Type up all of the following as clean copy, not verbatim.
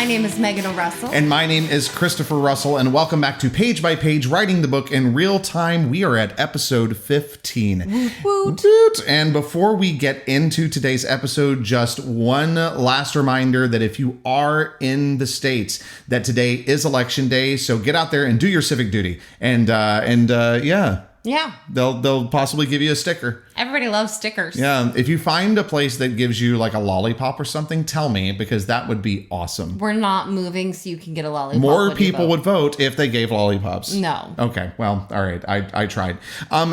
My name is Megan O'Russell. And my name is Christopher Russell, and welcome back to Page by Page, Writing the Book in Real Time. We are at episode 15. Woot, woot. Woot. And before we get into today's episode, just one last reminder that if you are in the States, that today is election day, so get out there and do your civic duty. And Yeah. They'll possibly give you a sticker. Everybody loves stickers. Yeah. If you find a place that gives you like a lollipop or something, tell me, because that would be awesome. We're not moving so you can get a lollipop. More people would vote if they gave lollipops. No. Okay. Well, all right. I tried.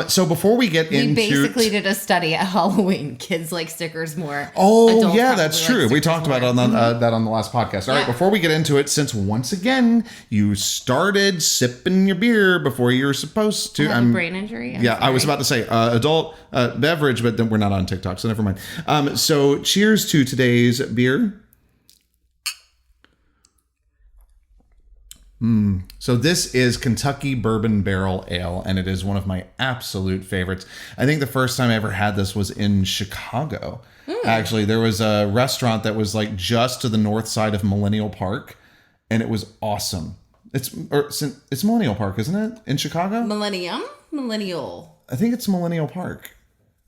So before we get into... We basically did a study at Halloween. Kids like stickers more. Oh, Adults yeah, probably that's like true. We stickers talked about that on the last podcast. All right. Before we get into it, since once again, you started sipping your beer before you were supposed to. I have a brain injury. I'm sorry. I was about to say adult beverage, but then we're not on TikTok, so never mind. So cheers to today's beer. So this is Kentucky Bourbon Barrel Ale, and it is one of my absolute favorites. I think the first time I ever had this was in Chicago. Actually, there was a restaurant that was like just to the north side of Millennial Park, and it was awesome. It's Millennial Park, isn't it? In Chicago? Millennial. I think it's Millennial Park.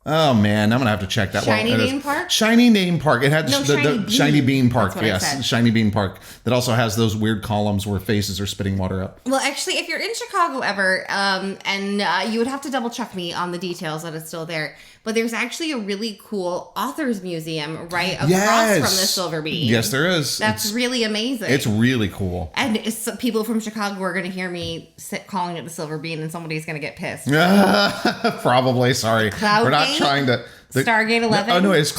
Oh man, I'm gonna have to check that. Shiny Bean Park? Shiny Name Park. It had the Shiny Bean Park. That's what I said. Shiny Bean Park. That also has those weird columns where faces are spitting water out. Well, actually, if you're in Chicago ever, and you would have to double check me on the details that it's still there, but there's actually a really cool authors museum right across from the Silver Bean. Yes, there is. That's really amazing. It's really cool. And people from Chicago are going to hear me calling it the Silver Bean, and somebody's going to get pissed. Probably. Sorry, Cloud we're not Gate? trying to. Stargate 11. Oh no, it's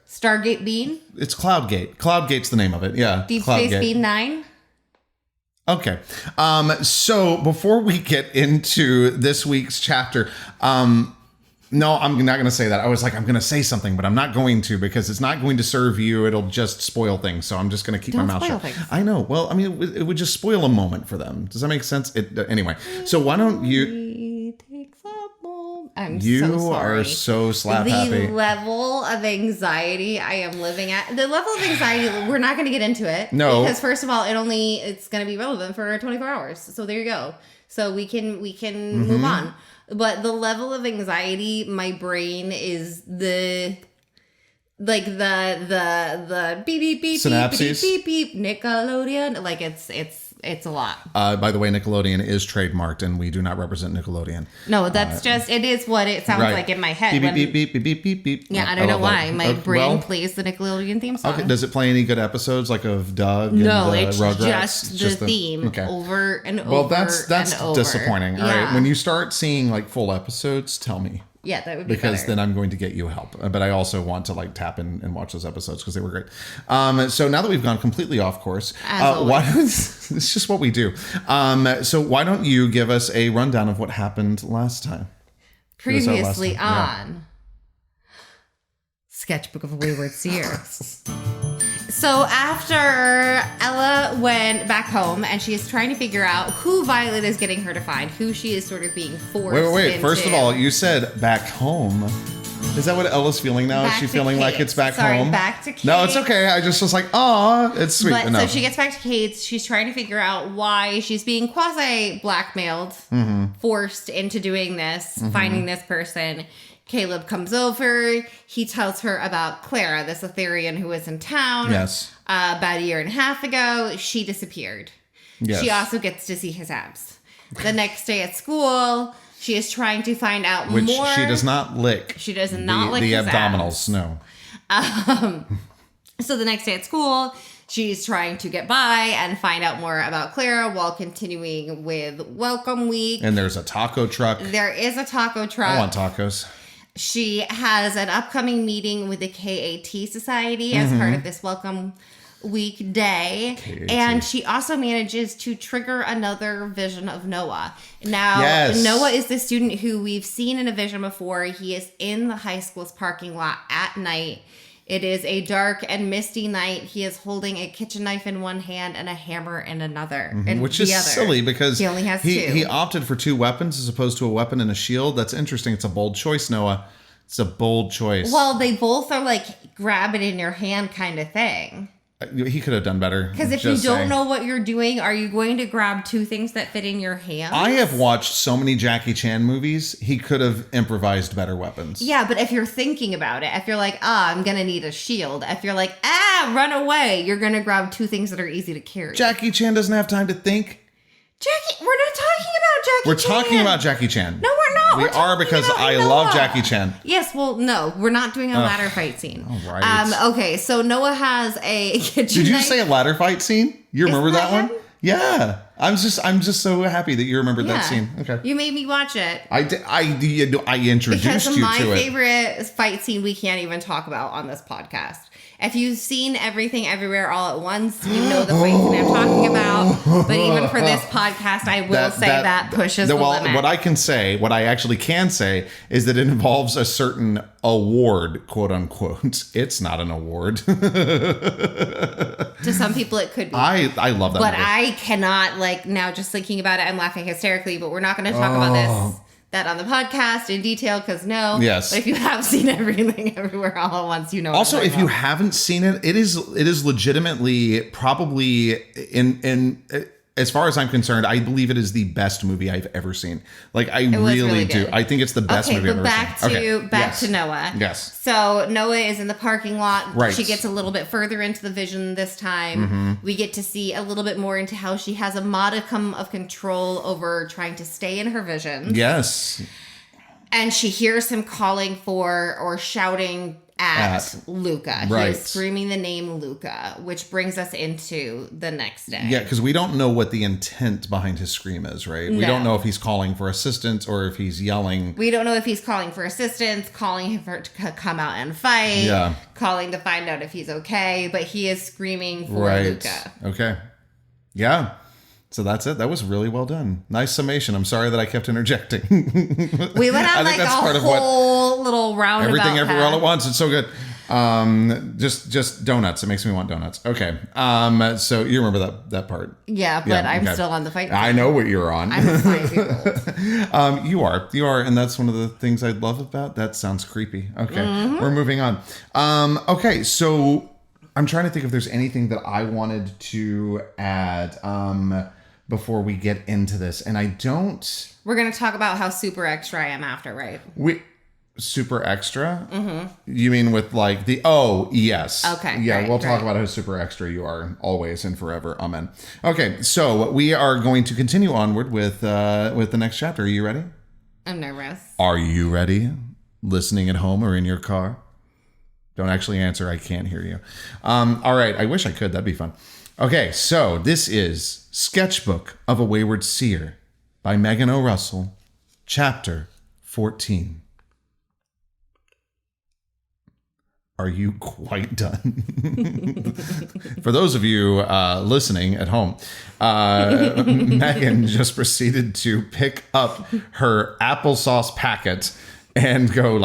Stargate Bean. It's Cloudgate. Cloudgate's the name of it. Yeah. Deep Cloudgate. Space Bean 9. Okay. So before we get into this week's chapter, no, I'm not going to say that. I was like, I'm going to say something, but I'm not going to, because it's not going to serve you. It'll just spoil things. So I'm just going to keep my mouth shut. Things. I know. Well, I mean, it would just spoil a moment for them. Does that make sense? Anyway, so why don't you... You are so slap happy. The level of anxiety I am living at. The level of anxiety, we're not going to get into it. No. Because first of all, it's going to be relevant for 24 hours. So there you go. So we can move on. But the level of anxiety, my brain is the beep beep beep synapses. beep beep beep Nickelodeon. Like it's a lot. By the way, Nickelodeon is trademarked, and we do not represent Nickelodeon. No, that's it is what it sounds like in my head. Beep, beep, beep, beep, beep, beep. Yeah, I don't know why. My brain plays the Nickelodeon theme song. Okay, does it play any good episodes, like of Doug No, and it's Rugrats? just the theme over and over. Well, that's disappointing. Yeah. All right, when you start seeing like full episodes, tell me. Yeah, that would be because better. then I'm going to get you help. But I also want to like tap in and watch those episodes because they were great. So now that we've gone completely off course, it's just what we do. So why don't you give us a rundown of what happened last time? Previously on Sketchbook of a Wayward Seer. So after Ella went back home and she is trying to figure out who Violet is getting her to find, who she is sort of being forced Wait. into. First of all, you said back home. Is that what Ella's feeling now? Is she feeling like it's back home? Back to Kate. No, it's okay. I just was like, oh, it's sweet. But so she gets back to Kate's. She's trying to figure out why she's being quasi-blackmailed, forced into doing this, finding this person. Caleb comes over. He tells her about Clara, this Etherian who was in town. Yes. About a year and a half ago. She disappeared. Yes. She also gets to see his abs. The next day at school, she is trying to find out more. Which she does not lick. She does not lick the his abdominals, abs. No. So the next day at school, she's trying to get by and find out more about Clara while continuing with Welcome Week. And there's a taco truck. There is a taco truck. I want tacos. She has an upcoming meeting with the KAT Society as part of this Welcome Week day. KAT. And she also manages to trigger another vision of Noah. Now, Noah is the student who we've seen in a vision before. He is in the high school's parking lot at night. It is a dark and misty night. He is holding a kitchen knife in one hand and a hammer in another. Which is silly because he only has two. He opted for two weapons as opposed to a weapon and a shield. That's interesting. It's a bold choice, Noah. It's a bold choice. Well, they both are like grab it in your hand kind of thing. He could have done better. Because if you don't know what you're doing, are you going to grab two things that fit in your hand? I have watched so many Jackie Chan movies. He could have improvised better weapons. Yeah, but if you're thinking about it, if you're like, I'm going to need a shield. If you're like, run away, you're going to grab two things that are easy to carry. Jackie Chan doesn't have time to think. We're not talking about Jackie Chan. We're talking about Jackie Chan. No, we're not. We are because I love Jackie Chan. Yes, well, no, we're not doing a ladder fight scene. All right. Okay, so Noah has a kitchen Did you knife. say a ladder fight scene? You remember Isn't that that one? him? Yeah. I'm just so happy that you remembered that scene. Okay. You made me watch it. I introduced Because you to my it. favorite fight scene we can't even talk about on this podcast. If you've seen Everything Everywhere All at Once, you know the fight scene I'm talking about. But even for this podcast, I will say that pushes the limit. What I actually can say is that it involves a certain award, quote unquote. It's not an award. To some people, it could be. I love that But movie. I cannot, now just thinking about it, I'm laughing hysterically, but we're not going to talk about that on the podcast in detail, because no. Yes. But if you have seen Everything Everywhere All at Once, you know. Also, if you haven't seen it, it is legitimately probably in as far as I'm concerned, I believe it is the best movie I've ever seen. I really do. I think it's the best movie I've ever seen. Back to Noah. Yes. So Noah is in the parking lot. Right. She gets a little bit further into the vision this time. Mm-hmm. We get to see a little bit more into how she has a modicum of control over trying to stay in her vision. Yes. And she hears him calling for or shouting at Luca. Right. He is screaming the name Luca, which brings us into the next day. Yeah, because we don't know what the intent behind his scream is, right? We don't know if he's calling for assistance or if he's yelling. We don't know if he's calling for assistance, calling him to come out and fight, calling to find out if he's okay, but he is screaming for Luca. Okay. Yeah. So that's it. That was really well done. Nice summation. I'm sorry that I kept interjecting. We went on a whole little roundabout Everything path. Everywhere All at Once. It's so good. Just donuts. It makes me want donuts. Okay. So you remember that part? Yeah, but I'm still on the fight. I know what you're on. I'm 5 years old. You are, and that's one of the things I love about that. Sounds creepy. Okay, we're moving on. Okay, so I'm trying to think if there's anything that I wanted to add before we get into this, and I don't. We're gonna talk about how super extra I am after, right? Super extra? Mm-hmm. You mean with yes. Okay. Yeah, we'll talk about how super extra you are always and forever. Amen. Okay, so we are going to continue onward with the next chapter. Are you ready? I'm nervous. Are you ready? Listening at home or in your car? Don't actually answer. I can't hear you. All right. I wish I could. That'd be fun. Okay, so this is Sketchbook of a Wayward Seer by Megan O. Russell, Chapter 14. Are you quite done? For those of you listening at home, Megan just proceeded to pick up her applesauce packet and go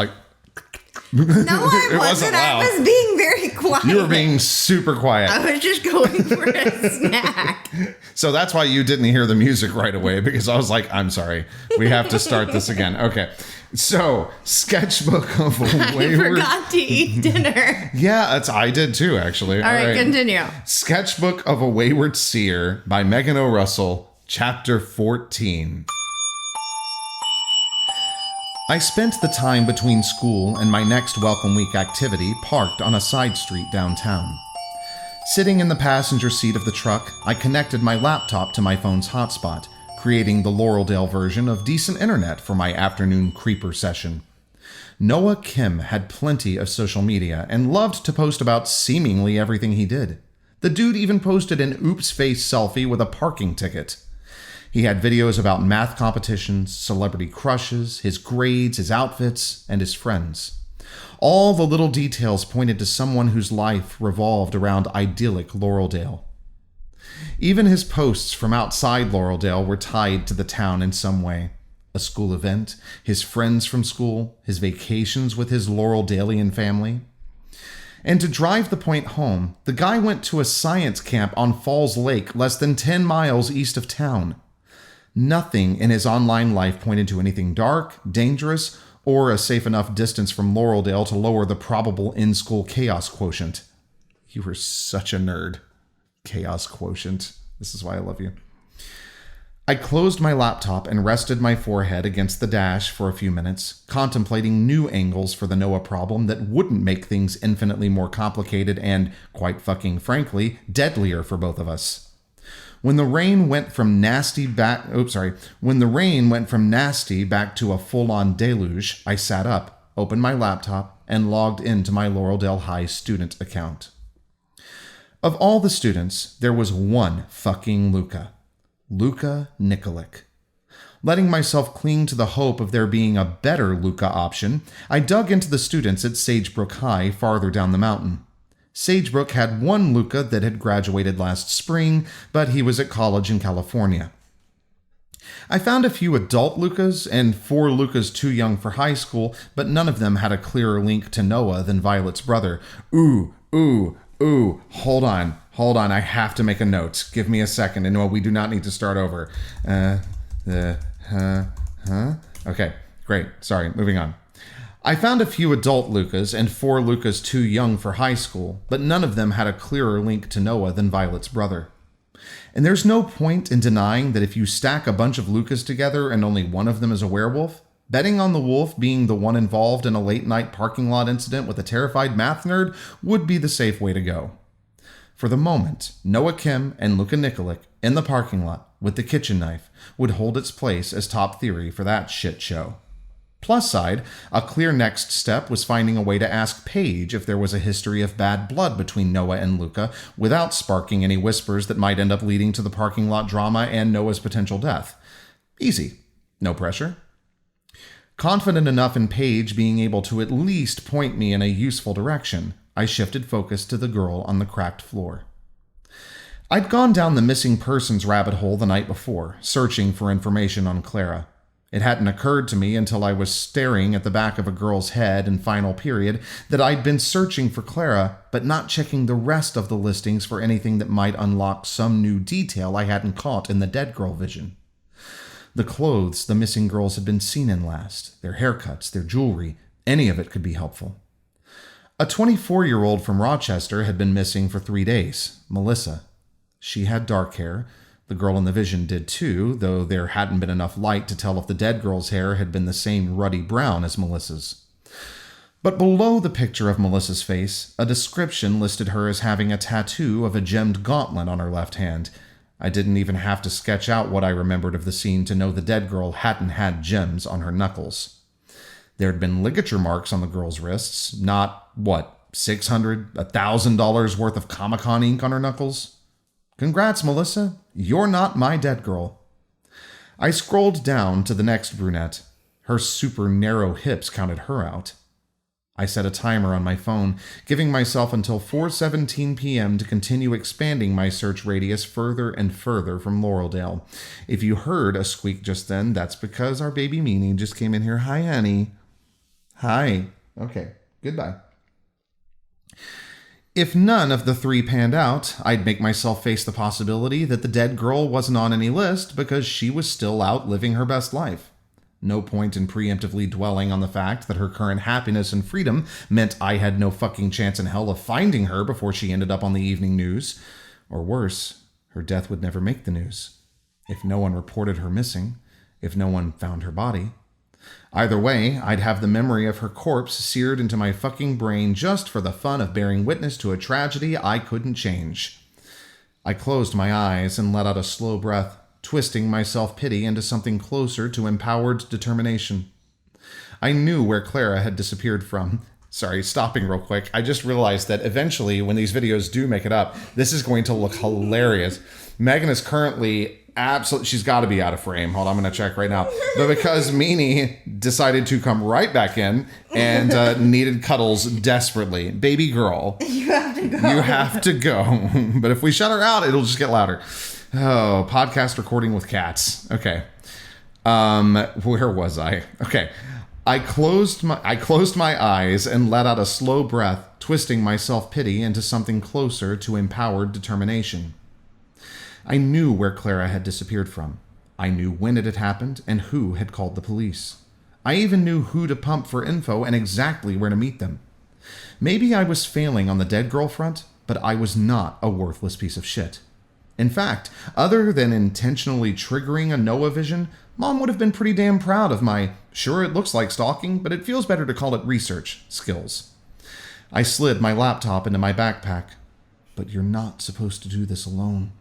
No, I wasn't. I was being very quiet. You were being super quiet. I was just going for a snack. So that's why you didn't hear the music right away, because I was like, I'm sorry. We have to start this again. Okay. So, Sketchbook of a Wayward... I forgot to eat dinner. Yeah, I did too, actually. All right, continue. Sketchbook of a Wayward Seer by Megan O. Russell, Chapter 14. I spent the time between school and my next Welcome Week activity parked on a side street downtown. Sitting in the passenger seat of the truck, I connected my laptop to my phone's hotspot, creating the Laureldale version of decent internet for my afternoon creeper session. Noah Kim had plenty of social media and loved to post about seemingly everything he did. The dude even posted an oops face selfie with a parking ticket. He had videos about math competitions, celebrity crushes, his grades, his outfits, and his friends. All the little details pointed to someone whose life revolved around idyllic Laureldale. Even his posts from outside Laureldale were tied to the town in some way. A school event, his friends from school, his vacations with his Laureldalian family. And to drive the point home, the guy went to a science camp on Falls Lake, less than 10 miles east of town. Nothing in his online life pointed to anything dark, dangerous, or a safe enough distance from Laureldale to lower the probable in-school chaos quotient. You were such a nerd. Chaos quotient. This is why I love you. I closed my laptop and rested my forehead against the dash for a few minutes, contemplating new angles for the Noah problem that wouldn't make things infinitely more complicated and, quite fucking frankly, deadlier for both of us. When the rain went from nasty back to a full-on deluge, I sat up, opened my laptop, and logged into my Laureldale High student account. Of all the students, there was one fucking Luca Nikolic. Letting myself cling to the hope of there being a better Luca option, I dug into the students at Sagebrook High farther down the mountain. Sagebrook had one Luca that had graduated last spring, but he was at college in California. I found a few adult Lucas and 4 Lucas too young for high school, but none of them had a clearer link to Noah than Violet's brother. Ooh, hold on, I have to make a note. Give me a second, and no, we do not need to start over. Okay, great, sorry, moving on. I found a few adult Lucas and 4 Lucas too young for high school, but none of them had a clearer link to Noah than Violet's brother. And there's no point in denying that if you stack a bunch of Lucas together and only one of them is a werewolf, betting on the wolf being the one involved in a late-night parking lot incident with a terrified math nerd would be the safe way to go. For the moment, Noah Kim and Luca Nikolic in the parking lot with the kitchen knife would hold its place as top theory for that shit show. Plus side, a clear next step was finding a way to ask Paige if there was a history of bad blood between Noah and Luca without sparking any whispers that might end up leading to the parking lot drama and Noah's potential death. Easy. No pressure. Confident enough in Paige being able to at least point me in a useful direction, I shifted focus to the girl on the cracked floor. I'd gone down the missing persons rabbit hole the night before, searching for information on Clara. It hadn't occurred to me until I was staring at the back of a girl's head in final period that I'd been searching for Clara, but not checking the rest of the listings for anything that might unlock some new detail I hadn't caught in the dead girl vision. The clothes the missing girls had been seen in last, their haircuts, their jewelry, any of it could be helpful. A 24-year-old from Rochester had been missing for 3 days, Melissa. She had dark hair. The girl in the vision did too, though there hadn't been enough light to tell if the dead girl's hair had been the same ruddy brown as Melissa's. But below the picture of Melissa's face, a description listed her as having a tattoo of a gemmed gauntlet on her left hand. I didn't even have to sketch out what I remembered of the scene to know the dead girl hadn't had gems on her knuckles. There had been ligature marks on the girl's wrists, not, $600, $1,000 worth of Comic-Con ink on her knuckles? Congrats, Melissa. You're not my dead girl. I scrolled down to the next brunette. Her super narrow hips counted her out. I set a timer on my phone, giving myself until 4:17 p.m. to continue expanding my search radius further and further from Laureldale. If you heard a squeak just then, that's because our baby Meanie just came in here. Hi, honey. Hi. Okay, goodbye. If none of the 3 panned out, I'd make myself face the possibility that the dead girl wasn't on any list because she was still out living her best life. No point in preemptively dwelling on the fact that her current happiness and freedom meant I had no fucking chance in hell of finding her before she ended up on the evening news. Or worse, her death would never make the news. If no one reported her missing, if no one found her body. Either way, I'd have the memory of her corpse seared into my fucking brain just for the fun of bearing witness to a tragedy I couldn't change. I closed my eyes and let out a slow breath, twisting my self-pity into something closer to empowered determination. I knew where Clara had disappeared from. Sorry, stopping real quick. I just realized that eventually, when these videos do make it up, this is going to look hilarious. Megan is currently she's got to be out of frame. Hold on, I'm going to check right now. But because Meanie decided to come right back in and needed cuddles desperately. Baby girl. You have to go. You have to go. But if we shut her out, it'll just get louder. Oh, podcast recording with cats. Okay. Where was I? Okay. I closed my eyes and let out a slow breath, twisting my self-pity into something closer to empowered determination. I knew where Clara had disappeared from. I knew when it had happened and who had called the police. I even knew who to pump for info and exactly where to meet them. Maybe I was failing on the dead girl front, but I was not a worthless piece of shit. In fact, other than intentionally triggering a Noah vision, Mom would have been pretty damn proud of my, sure it looks like stalking, but it feels better to call it research, skills. I slid my laptop into my backpack. But you're not supposed to do this alone.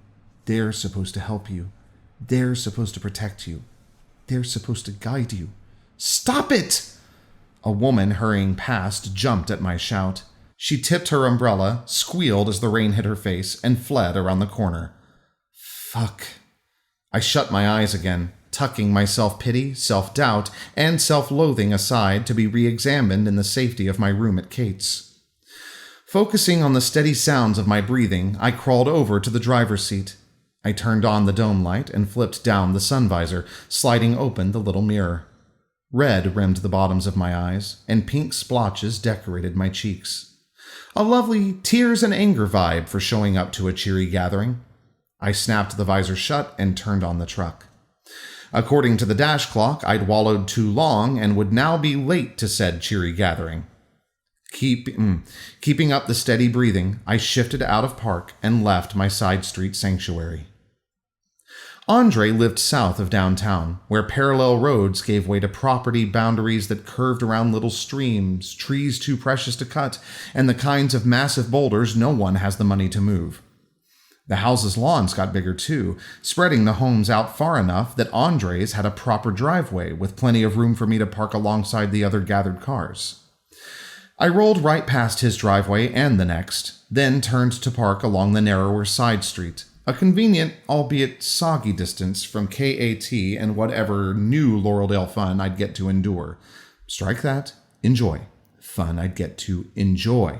They're supposed to help you. They're supposed to protect you. They're supposed to guide you. Stop it! A woman hurrying past jumped at my shout. She tipped her umbrella, squealed as the rain hit her face, and fled around the corner. Fuck. I shut my eyes again, tucking my self-pity, self-doubt, and self-loathing aside to be re-examined in the safety of my room at Kate's. Focusing on the steady sounds of my breathing, I crawled over to the driver's seat. I turned on the dome light and flipped down the sun visor, sliding open the little mirror. Red rimmed the bottoms of my eyes, and pink splotches decorated my cheeks. A lovely tears and anger vibe for showing up to a cheery gathering. I snapped the visor shut and turned on the truck. According to the dash clock, I'd wallowed too long and would now be late to said cheery gathering. Keeping up the steady breathing, I shifted out of park and left my side street sanctuary. Andre lived south of downtown, where parallel roads gave way to property boundaries that curved around little streams, trees too precious to cut, and the kinds of massive boulders no one has the money to move. The houses' lawns got bigger too, spreading the homes out far enough that Andre's had a proper driveway with plenty of room for me to park alongside the other gathered cars. I rolled right past his driveway and the next, then turned to park along the narrower side street, a convenient, albeit soggy distance from KAT and whatever new Laureldale fun I'd get to endure. Strike that. Enjoy. Fun I'd get to enjoy.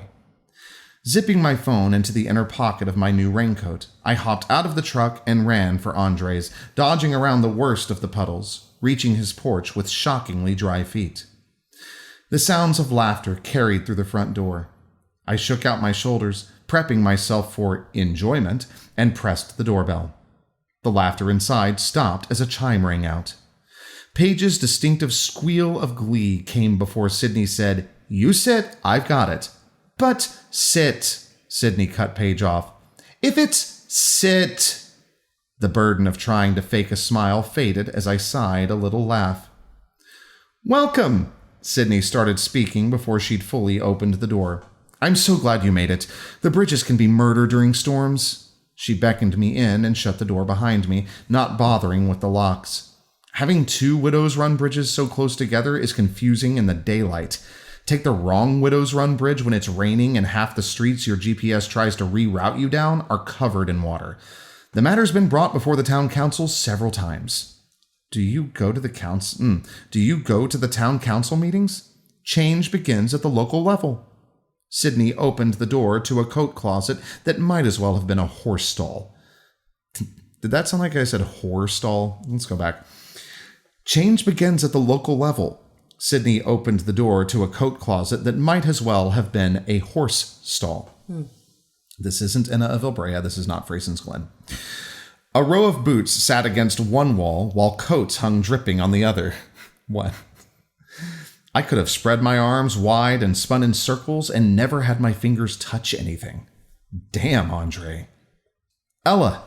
Zipping my phone into the inner pocket of my new raincoat, I hopped out of the truck and ran for Andre's, dodging around the worst of the puddles, reaching his porch with shockingly dry feet. The sounds of laughter carried through the front door. I shook out my shoulders, prepping myself for enjoyment, and pressed the doorbell. The laughter inside stopped as a chime rang out. Paige's distinctive squeal of glee came before Sydney said, "You sit, I've got it." "But sit," Sydney cut Paige off. "If it's sit." The burden of trying to fake a smile faded as I sighed a little laugh. "Welcome," Sydney started speaking before she'd fully opened the door. "I'm so glad you made it. The bridges can be murder during storms." She beckoned me in and shut the door behind me, not bothering with the locks. Having two Widows Run bridges so close together is confusing in the daylight. Take the wrong Widows Run bridge when it's raining and half the streets your GPS tries to reroute you down are covered in water. The matter's been brought before the town council several times. Do you go to the town council meetings? Change begins at the local level. Sydney opened the door to a coat closet that might as well have been a horse stall. Did that sound like I said horse stall? Let's go back. Change begins at the local level. Sydney opened the door to a coat closet that might as well have been a horse stall. This isn't Enna of Ilbrea. This is not Frayson's Glen. A row of boots sat against one wall while coats hung dripping on the other. What? I could have spread my arms wide and spun in circles and never had my fingers touch anything. Damn, Andre. "Ella."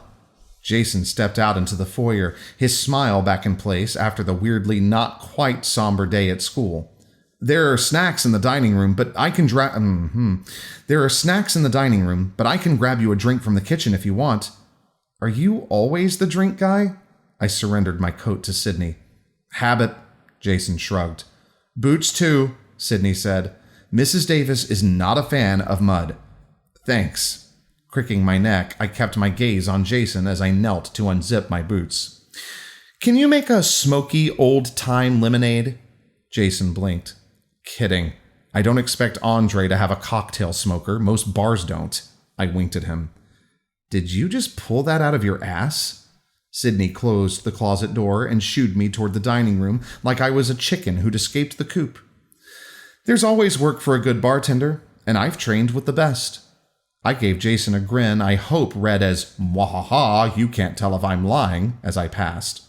Jason stepped out into the foyer, his smile back in place after the weirdly not quite somber day at school. "There are snacks in the dining room, but I can There are snacks in the dining room, but I can grab you a drink from the kitchen if you want." "Are you always the drink guy?" I surrendered my coat to Sydney. "Habit," Jason shrugged. "Boots too," Sydney said. "Mrs. Davis is not a fan of mud." "Thanks." Cricking my neck, I kept my gaze on Jason as I knelt to unzip my boots. "Can you make a smoky, old-time lemonade?" Jason blinked. "Kidding. I don't expect Andre to have a cocktail smoker. Most bars don't." I winked at him. "Did you just pull that out of your ass?" Sydney closed the closet door and shooed me toward the dining room like I was a chicken who'd escaped the coop. "There's always work for a good bartender, and I've trained with the best." I gave Jason a grin I hope read as, "Mwahaha, you can't tell if I'm lying," as I passed.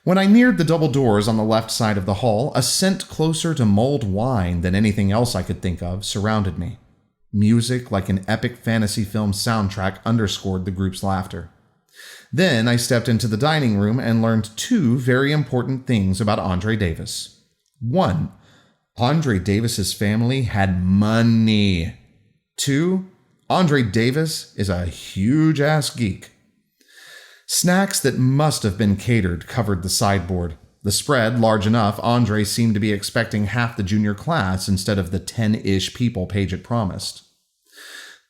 When I neared the double doors on the left side of the hall, a scent closer to mulled wine than anything else I could think of surrounded me. Music like an epic fantasy film soundtrack underscored the group's laughter. Then I stepped into the dining room and learned two very important things about Andre Davis. One, Andre Davis's family had money. Two, Andre Davis is a huge-ass geek. Snacks that must have been catered covered the sideboard. The spread, large enough, Andre seemed to be expecting half the junior class instead of the 10-ish people Paige had promised.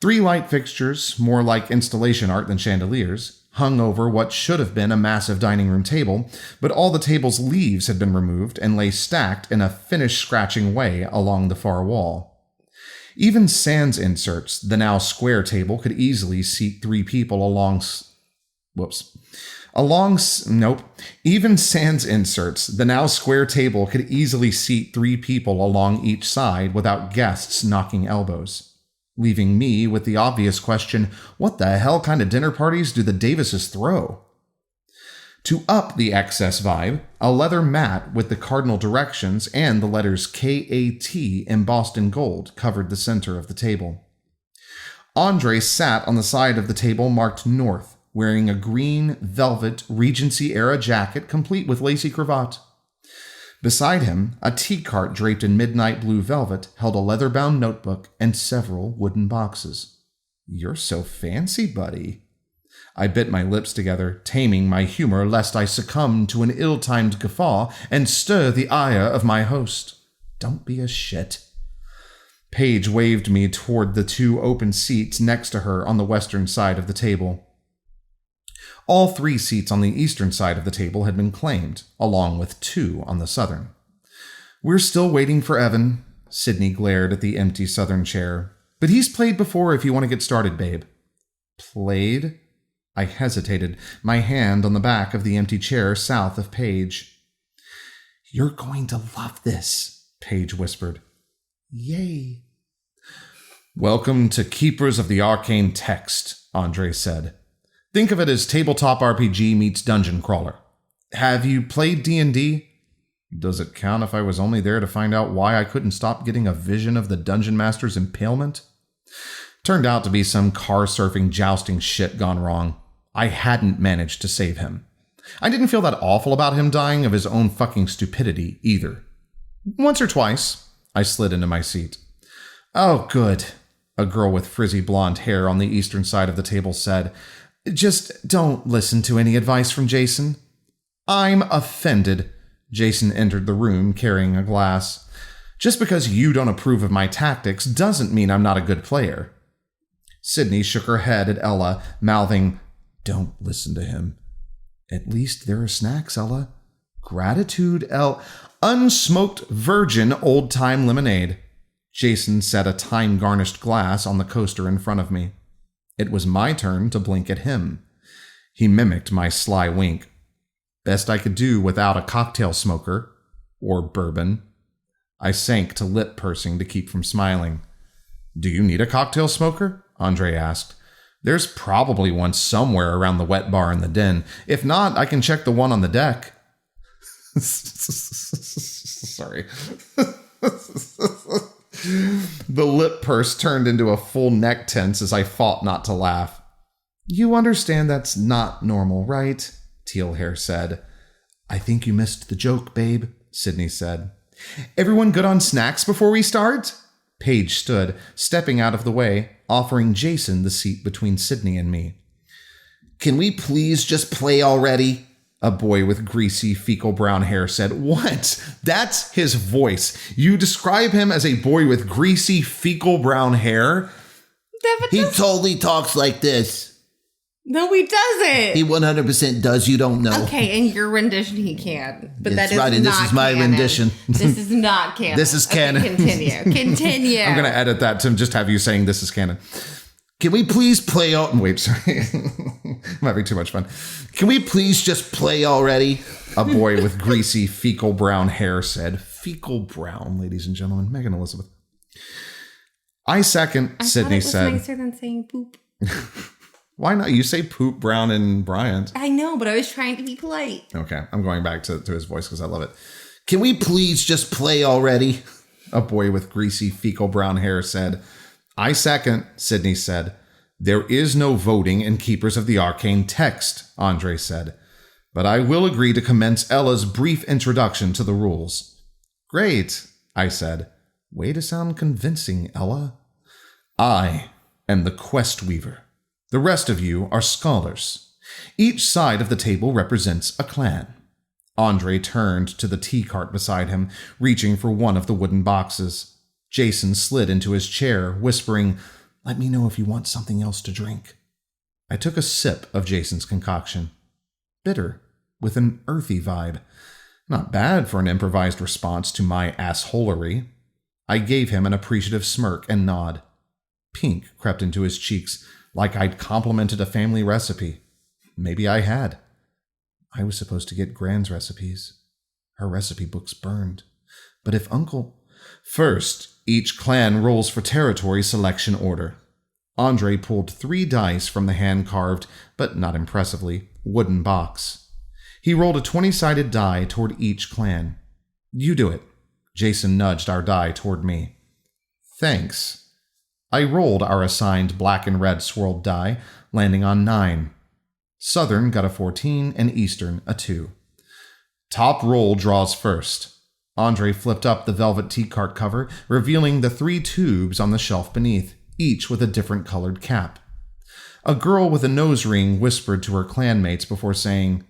3 light fixtures, more like installation art than chandeliers, hung over what should have been a massive dining room table, but all the table's leaves had been removed and lay stacked in a finish-scratching way along the far wall. Even sans inserts, the now square table could easily seat 3 people Even sans inserts, the now square table could easily seat 3 people along each side without guests knocking elbows. Leaving me with the obvious question, what the hell kind of dinner parties do the Davises throw? To up the excess vibe, a leather mat with the cardinal directions and the letters K-A-T embossed in gold covered the center of the table. Andre sat on the side of the table marked north, wearing a green velvet Regency-era jacket complete with lacy cravat. Beside him, a tea cart draped in midnight blue velvet held a leather-bound notebook and several wooden boxes. You're so fancy, buddy. I bit my lips together, taming my humor lest I succumb to an ill-timed guffaw and stir the ire of my host. Don't be a shit. Paige waved me toward the 2 open seats next to her on the western side of the table. All 3 seats on the eastern side of the table had been claimed, along with 2 on the southern. We're still waiting for Evan. Sydney glared at the empty southern chair. But he's played before if you want to get started, babe. Played? I hesitated, my hand on the back of the empty chair south of Paige. You're going to love this, Paige whispered. Yay. Welcome to Keepers of the Arcane Text, Andre said. Think of it as tabletop RPG meets dungeon crawler. Have you played D&D? Does it count if I was only there to find out why I couldn't stop getting a vision of the dungeon master's impalement? Turned out to be some car-surfing jousting shit gone wrong. I hadn't managed to save him. I didn't feel that awful about him dying of his own fucking stupidity either. Once or twice, I slid into my seat. Oh, good, a girl with frizzy blonde hair on the eastern side of the table said. Just don't listen to any advice from Jason. I'm offended. Jason entered the room carrying a glass. Just because you don't approve of my tactics doesn't mean I'm not a good player. Sydney shook her head at Ella, mouthing, Don't listen to him. At least there are snacks, Ella. Gratitude, Unsmoked virgin old-time lemonade. Jason set a time-garnished glass on the coaster in front of me. It was my turn to blink at him. He mimicked my sly wink. Best I could do without a cocktail smoker. Or bourbon. I sank to lip pursing to keep from smiling. Do you need a cocktail smoker? Andre asked. There's probably one somewhere around the wet bar in the den. If not, I can check the one on the deck. Sorry. The lip purse turned into a full neck tense as I fought not to laugh. You understand that's not normal, right? Teal Hair said. I think you missed the joke, babe, Sydney said. Everyone good on snacks before we start? Paige stood, stepping out of the way, offering Jason the seat between Sydney and me. Can we please just play already? A boy with greasy, fecal brown hair said. What? That's his voice. You describe him as a boy with greasy, fecal brown hair? He totally talks like this. No, he doesn't. He 100% does. You don't know. Okay, in your rendition, he can. But that's that is right, and not this is my canon. rendition. This is not canon. This is canon. Okay, continue. I'm going to edit that to just have you saying this is canon. Can we please play out? Wait, sorry. I'm having too much fun. Can we please just play already? A boy with greasy, fecal brown hair said. Fecal brown, ladies and gentlemen. Megan Elizabeth. I second, Sydney said. It was nicer than saying poop. Why not? You say poop, Brown, and Bryant. I know, but I was trying to be polite. Okay, I'm going back to his voice because I love it. Can we please just play already? A boy with greasy, fecal brown hair said. I second, Sydney said. There is no voting in Keepers of the Arcane text, Andre said. But I will agree to commence Ella's brief introduction to the rules. Great, I said. Way to sound convincing, Ella. I am the Quest Weaver. The rest of you are scholars. Each side of the table represents a clan. Andre turned to the tea cart beside him, reaching for one of the wooden boxes. Jason slid into his chair, whispering, Let me know if you want something else to drink. I took a sip of Jason's concoction. Bitter, with an earthy vibe. Not bad for an improvised response to my assholery. I gave him an appreciative smirk and nod. Pink crept into his cheeks, like I'd complimented a family recipe. Maybe I had. I was supposed to get Gran's recipes. Her recipe book's burned. But if Uncle... First, each clan rolls for territory selection order. Andre pulled 3 dice from the hand-carved, but not impressively, wooden box. He rolled a 20-sided die toward each clan. You do it. Jason nudged our die toward me. Thanks. I rolled our assigned black and red swirled die, landing on 9. Southern got a 14 and Eastern a 2. Top roll draws first. Andre flipped up the velvet tea cart cover, revealing the 3 tubes on the shelf beneath, each with a different colored cap. A girl with a nose ring whispered to her clanmates before saying,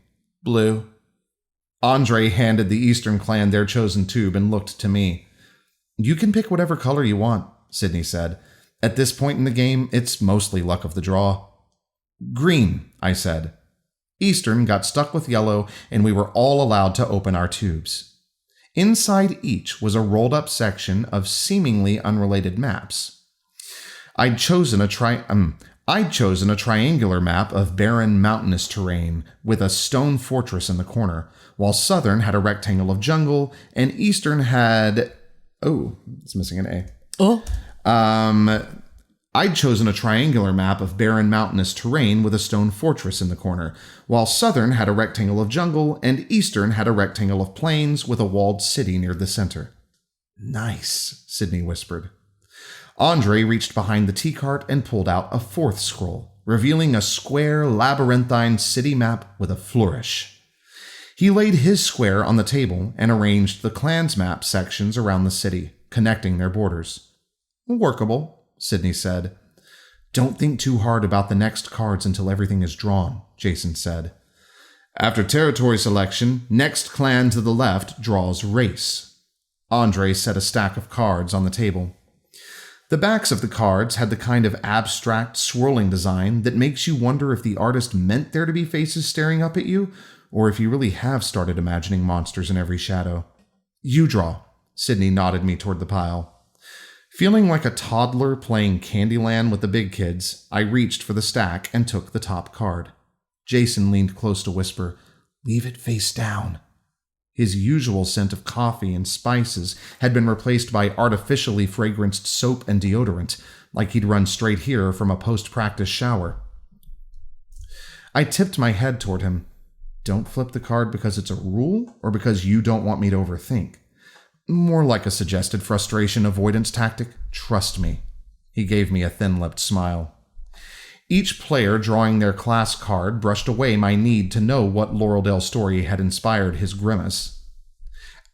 Blue. Andre handed the Eastern clan their chosen tube and looked to me. You can pick whatever color you want, Sydney said. At this point in the game, it's mostly luck of the draw. Green, I said. Eastern got stuck with yellow, and we were all allowed to open our tubes. Inside each was a rolled-up section of seemingly unrelated maps. I'd chosen a triangular map of barren mountainous terrain with a stone fortress in the corner, while Southern had a rectangle of jungle, and Eastern had... Oh, it's missing an A. Oh. I'd chosen a triangular map of barren mountainous terrain with a stone fortress in the corner, while Southern had a rectangle of jungle, and Eastern had a rectangle of plains with a walled city near the center. Nice, Sydney whispered. Andre reached behind the tea cart and pulled out a 4th scroll, revealing a square labyrinthine city map with a flourish. He laid his square on the table and arranged the clans map sections around the city, connecting their borders. Workable, Sydney said. Don't think too hard about the next cards until everything is drawn, Jason said. After territory selection, next clan to the left draws race. Andre set a stack of cards on the table. The backs of the cards had the kind of abstract, swirling design that makes you wonder if the artist meant there to be faces staring up at you, or if you really have started imagining monsters in every shadow. You draw, Sydney nodded me toward the pile. Feeling like a toddler playing Candyland with the big kids, I reached for the stack and took the top card. Jason leaned close to whisper, Leave it face down. His usual scent of coffee and spices had been replaced by artificially fragranced soap and deodorant, like he'd run straight here from a post-practice shower. I tipped my head toward him. Don't flip the card because it's a rule, or because you don't want me to overthink? More like a suggested frustration avoidance tactic. Trust me. He gave me a thin-lipped smile. Each player drawing their class card brushed away my need to know what Laureldale story had inspired his grimace.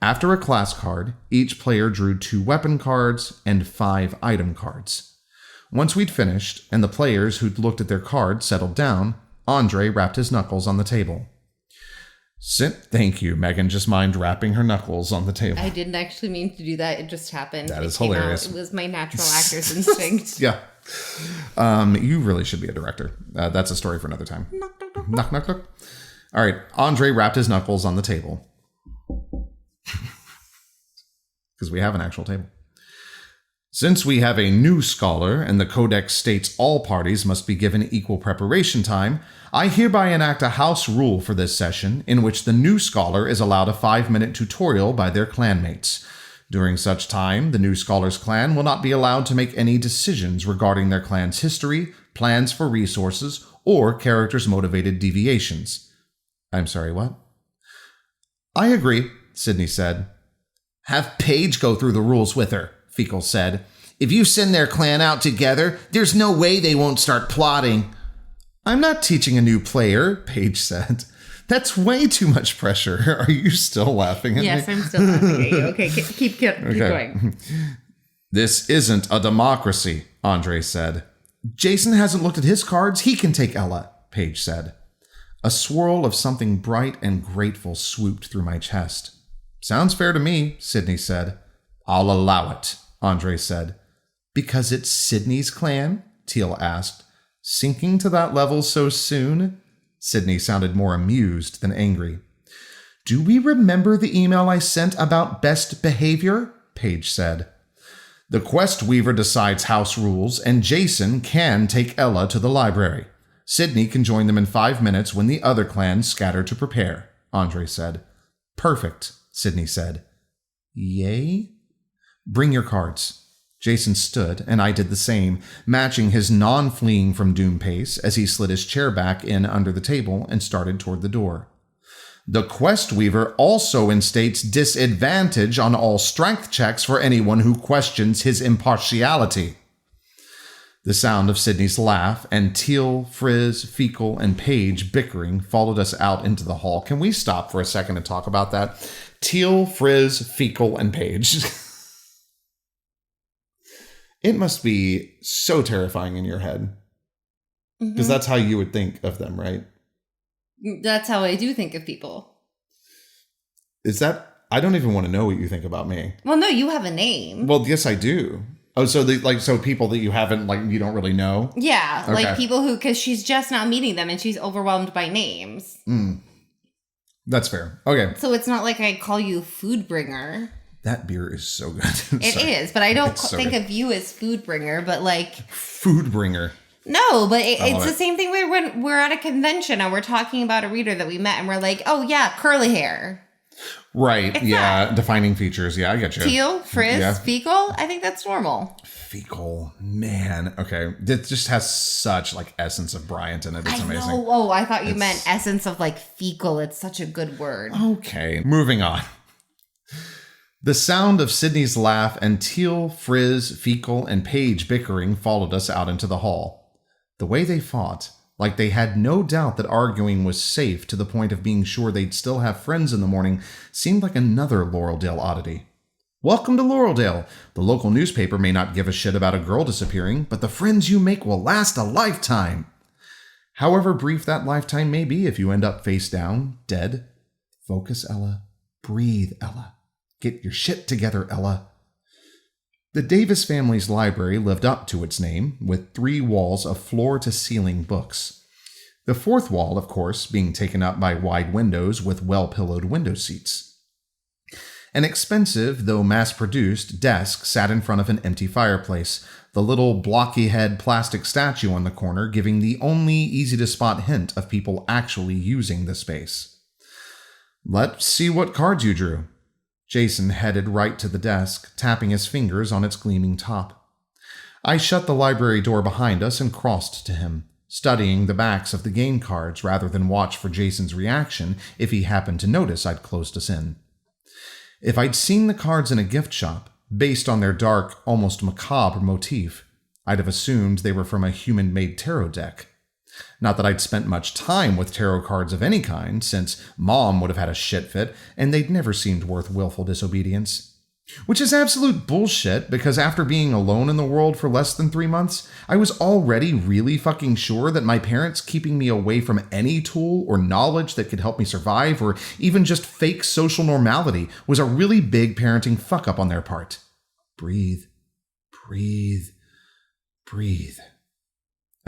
After a class card, each player drew 2 weapon cards and 5 item cards. Once we'd finished, and the players who'd looked at their cards settled down, Andre rapped his knuckles on the table. Thank you. Megan just mind rapping her knuckles on the table. I didn't actually mean to do that. It just happened. That is hilarious. It was my natural actor's instinct. Yeah. You really should be a director. That's a story for another time. Knock, knock, knock. Knock, knock, knock. All right. Andre rapped his knuckles on the table. Because we have an actual table. Since we have a new scholar and the Codex states all parties must be given equal preparation time, I hereby enact a house rule for this session in which the new scholar is allowed a 5-minute tutorial by their clanmates. During such time, the new scholar's clan will not be allowed to make any decisions regarding their clan's history, plans for resources, or characters' motivated deviations. I'm sorry, what? I agree, Sydney said. Have Paige go through the rules with her, Fecal said. If you send their clan out together, there's no way they won't start plotting. I'm not teaching a new player, Paige said. That's way too much pressure. Are you still laughing at me? Yes, I'm still laughing at you. Okay, keep going. This isn't a democracy, Andre said. Jason hasn't looked at his cards. He can take Ella, Paige said. A swirl of something bright and grateful swooped through my chest. Sounds fair to me, Sydney said. I'll allow it, Andre said. Because it's Sydney's clan? Teal asked. Sinking to that level so soon? Sydney sounded more amused than angry. Do we remember the email I sent about best behavior? Paige said. The Quest Weaver decides house rules, and Jason can take Ella to the library. Sydney can join them in 5 minutes when the other clans scatter to prepare, Andre said. Perfect, Sydney said. Yay? Bring your cards. Jason stood, and I did the same, matching his non-fleeing from doom pace as he slid his chair back in under the table and started toward the door. The Quest Weaver also instates disadvantage on all strength checks for anyone who questions his impartiality. The sound of Sydney's laugh and Teal, Frizz, Fecal, and Paige bickering followed us out into the hall. Can we stop for a second and talk about that? Teal, Frizz, Fecal, and Paige. It must be so terrifying in your head. Because that's how you would think of them, right? That's how I do think of people. Is that... I don't even want to know what you think about me. Well, no, you have a name. Well, yes, I do. Oh, so so people that you haven't, you don't really know? Yeah, okay. Like people who... Because she's just not meeting them and she's overwhelmed by names. That's fair. Okay. So it's not like I call you food bringer. That beer is so good. It is, but I don't think of you as food bringer, but Food bringer. No, but it's the same thing when we're at a convention and we're talking about a reader that we met and we're like, oh yeah, curly hair. Right, yeah, defining features. Yeah, I get you. Teal, Frizz, Fecal, I think that's normal. Fecal, man. Okay, it just has such essence of Bryant in it. It's amazing. Oh, I thought you meant essence of fecal. It's such a good word. Okay, moving on. The sound of Sydney's laugh and Teal, Frizz, Fecal, and Paige bickering followed us out into the hall. The way they fought, like they had no doubt that arguing was safe to the point of being sure they'd still have friends in the morning, seemed like another Laureldale oddity. Welcome to Laureldale. The local newspaper may not give a shit about a girl disappearing, but the friends you make will last a lifetime. However brief that lifetime may be if you end up face down, dead. Focus, Ella. Breathe, Ella. Get your shit together, Ella. The Davis family's library lived up to its name, with 3 walls of floor-to-ceiling books. The 4th wall, of course, being taken up by wide windows with well-pillowed window seats. An expensive, though mass-produced, desk sat in front of an empty fireplace, the little blocky-head plastic statue on the corner giving the only easy-to-spot hint of people actually using the space. Let's see what cards you drew. Jason headed right to the desk, tapping his fingers on its gleaming top. I shut the library door behind us and crossed to him, studying the backs of the game cards rather than watch for Jason's reaction if he happened to notice I'd closed us in. If I'd seen the cards in a gift shop, based on their dark, almost macabre motif, I'd have assumed they were from a human-made tarot deck. Not that I'd spent much time with tarot cards of any kind, since Mom would have had a shit fit, and they'd never seemed worth willful disobedience. Which is absolute bullshit, because after being alone in the world for less than 3 months, I was already really fucking sure that my parents keeping me away from any tool or knowledge that could help me survive, or even just fake social normality, was a really big parenting fuck-up on their part. Breathe. Breathe. Breathe.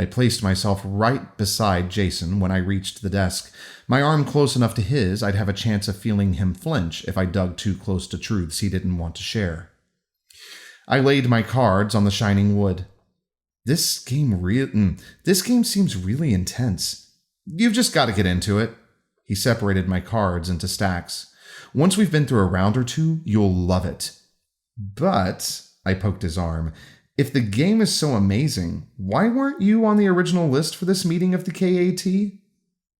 I placed myself right beside Jason when I reached the desk. My arm close enough to his, I'd have a chance of feeling him flinch if I dug too close to truths he didn't want to share. I laid my cards on the shining wood. This game seems really intense. You've just got to get into it. He separated my cards into stacks. Once we've been through a round or two, you'll love it. But, I poked his arm, if the game is so amazing, why weren't you on the original list for this meeting of the KAT?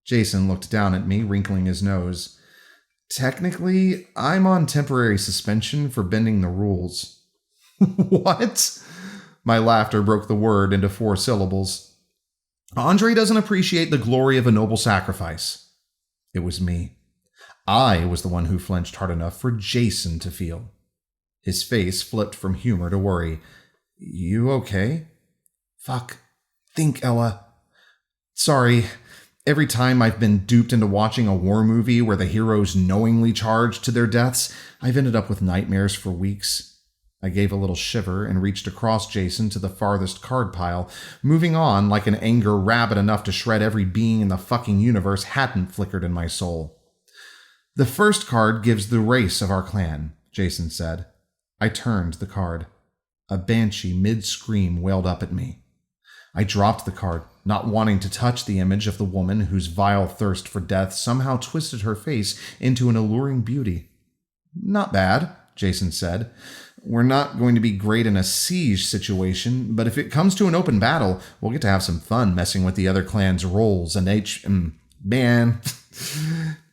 Jason looked down at me, wrinkling his nose. Technically, I'm on temporary suspension for bending the rules. What? My laughter broke the word into 4 syllables. Andre doesn't appreciate the glory of a noble sacrifice. It was me. I was the one who flinched hard enough for Jason to feel. His face flipped from humor to worry. You okay? Fuck. Think, Ella. Sorry. Every time I've been duped into watching a war movie where the heroes knowingly charge to their deaths, I've ended up with nightmares for weeks. I gave a little shiver and reached across Jason to the farthest card pile, moving on like an anger rabid enough to shred every being in the fucking universe hadn't flickered in my soul. The first card gives the race of our clan, Jason said. I turned the card. A banshee mid-scream wailed up at me. I dropped the card, not wanting to touch the image of the woman whose vile thirst for death somehow twisted her face into an alluring beauty. Not bad, Jason said. We're not going to be great in a siege situation, but if it comes to an open battle, we'll get to have some fun messing with the other clan's roles and man.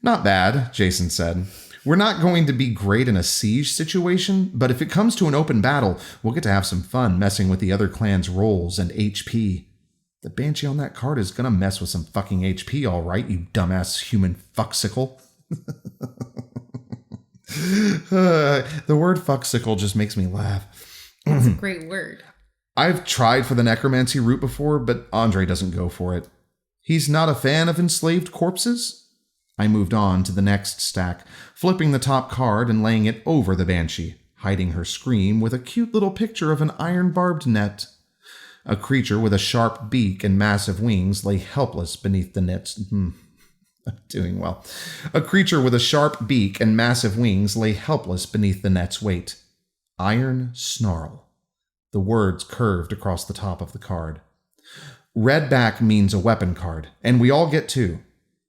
Not bad, Jason said. We're not going to be great in a siege situation, but if it comes to an open battle, we'll get to have some fun messing with the other clan's roles and HP. The banshee on that card is gonna mess with some fucking HP, all right, you dumbass human fucksicle. The word fucksicle just makes me laugh. It's a great word. I've tried for the necromancy route before, but Andre doesn't go for it. He's not a fan of enslaved corpses? I moved on to the next stack, flipping the top card and laying it over the banshee, hiding her scream with a cute little picture of an iron-barbed net. A creature with a sharp beak and massive wings lay helpless beneath the net's... I'm doing well. A creature with a sharp beak and massive wings lay helpless beneath the net's weight. Iron Snarl. The words curved across the top of the card. Red back means a weapon card, and we all get 2.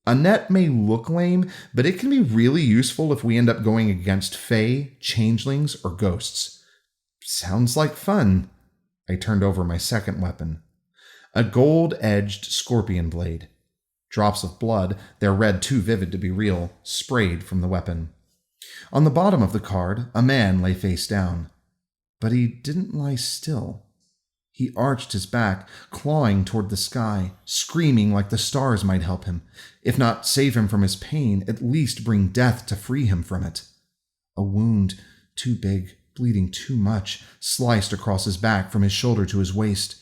A net may look lame, but it can be really useful if we end up going against fae, changelings, or ghosts. Sounds like fun. I turned over my second weapon. A gold-edged scorpion blade. Drops of blood, their red too vivid to be real, sprayed from the weapon. On the bottom of the card, a man lay face down. But he didn't lie still. He arched his back, clawing toward the sky, screaming like the stars might help him. If not save him from his pain, at least bring death to free him from it. A wound, too big, bleeding too much, sliced across his back from his shoulder to his waist.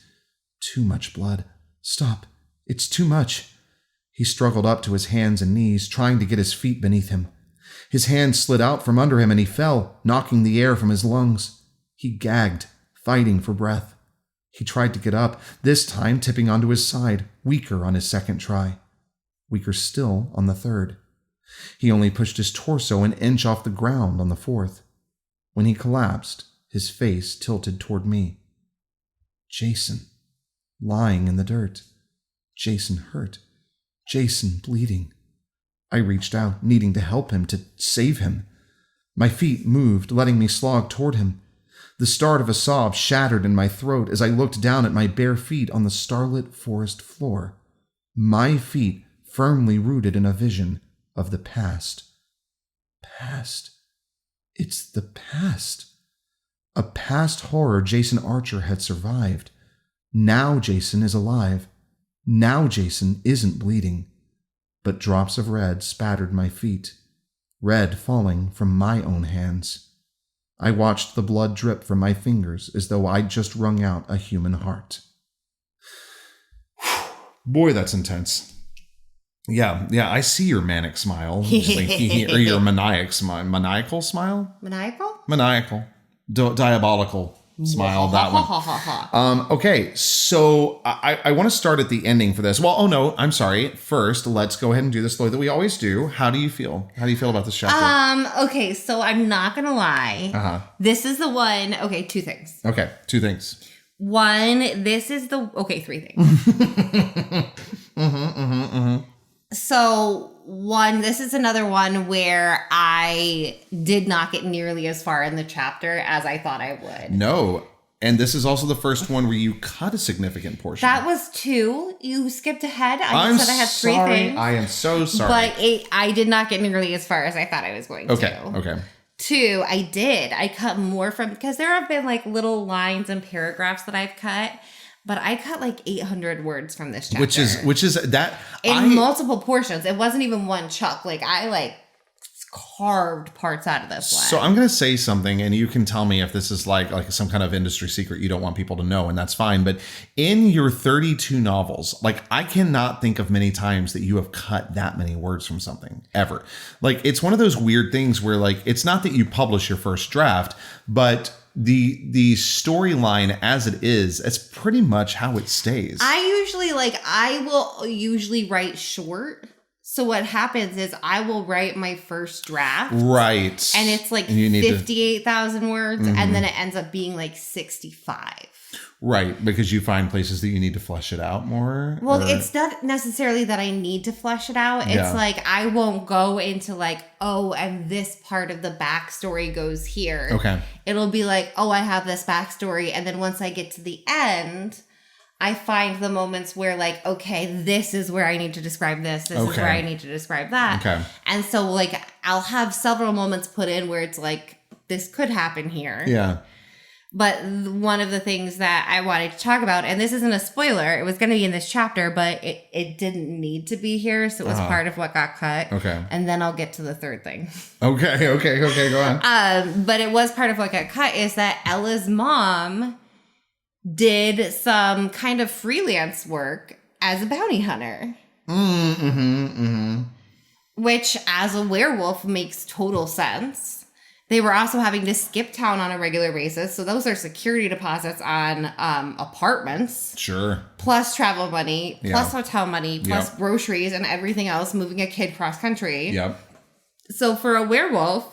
Too much blood. Stop. It's too much. He struggled up to his hands and knees, trying to get his feet beneath him. His hands slid out from under him and he fell, knocking the air from his lungs. He gagged, fighting for breath. He tried to get up, this time tipping onto his side, weaker on his second try. Weaker still on the third. He only pushed his torso an inch off the ground on the fourth. When he collapsed, his face tilted toward me. Jason, lying in the dirt. Jason hurt. Jason bleeding. I reached out, needing to help him, to save him. My feet moved, letting me slog toward him. The start of a sob shattered in my throat as I looked down at my bare feet on the starlit forest floor. My feet firmly rooted in a vision of the past. Past. It's the past. A past horror Jason Archer had survived. Now Jason is alive. Now Jason isn't bleeding. But drops of red spattered my feet. Red falling from my own hands. I watched the blood drip from my fingers as though I'd just wrung out a human heart. Boy, that's intense. Yeah, I see your manic smile. Or your maniacal smile? Maniacal? Maniacal. Diabolical smile, that one. Okay, so I want to start at the ending for this. Well, oh no, I'm sorry. First, let's go ahead and do this the way that we always do. How do you feel? How do you feel about this chapter? Okay, so I'm not gonna lie. This is the one. Okay, 2 things. Okay, 2 things. One, this is the. Okay, 3 things. So, one, this is another one where I did not get nearly as far in the chapter as I thought I would. No. And this is also the first one where you cut a significant portion. That was 2. You skipped ahead. I said I had 3 things. I am so sorry. But I did not get nearly as far as I thought I was going to. Okay. 2, I cut more from, because there have been like little lines and paragraphs that I've cut, but I cut like 800 words from this chapter. Which is that in multiple portions. It wasn't even one chunk. Like I like carved parts out of this one. So I'm going to say something, and you can tell me if this is like some kind of industry secret you don't want people to know, and that's fine. But in your 32 novels, like I cannot think of many times that you have cut that many words from something ever. Like it's one of those weird things where like it's not that you publish your first draft, but the storyline as it is, it's pretty much how it stays. I will usually write short. So what happens is I will write my first draft. Right. And it's like 58,000 words. And then it ends up being like 65. Right. Because you find places that you need to flesh it out more. Well, it's not necessarily that I need to flesh it out. It's like I won't go into like, oh, and this part of the backstory goes here. Okay. It'll be like, oh, I have this backstory. And then once I get to the end, I find the moments where like, okay, this is where I need to describe this. This is where I need to describe that. Okay. And so like, I'll have several moments put in where it's like, this could happen here. Yeah. But one of the things that I wanted to talk about, and this isn't a spoiler, it was going to be in this chapter, but it didn't need to be here. So it was part of what got cut. Okay. And then I'll get to the third thing. Okay. Go on. But it was part of what got cut is that Ella's mom did some kind of freelance work as a bounty hunter. Which, as a werewolf, makes total sense. They were also having to skip town on a regular basis. So those are security deposits on apartments. Sure. Plus travel money, plus hotel money, plus groceries and everything else, moving a kid cross country. Yep. So for a werewolf,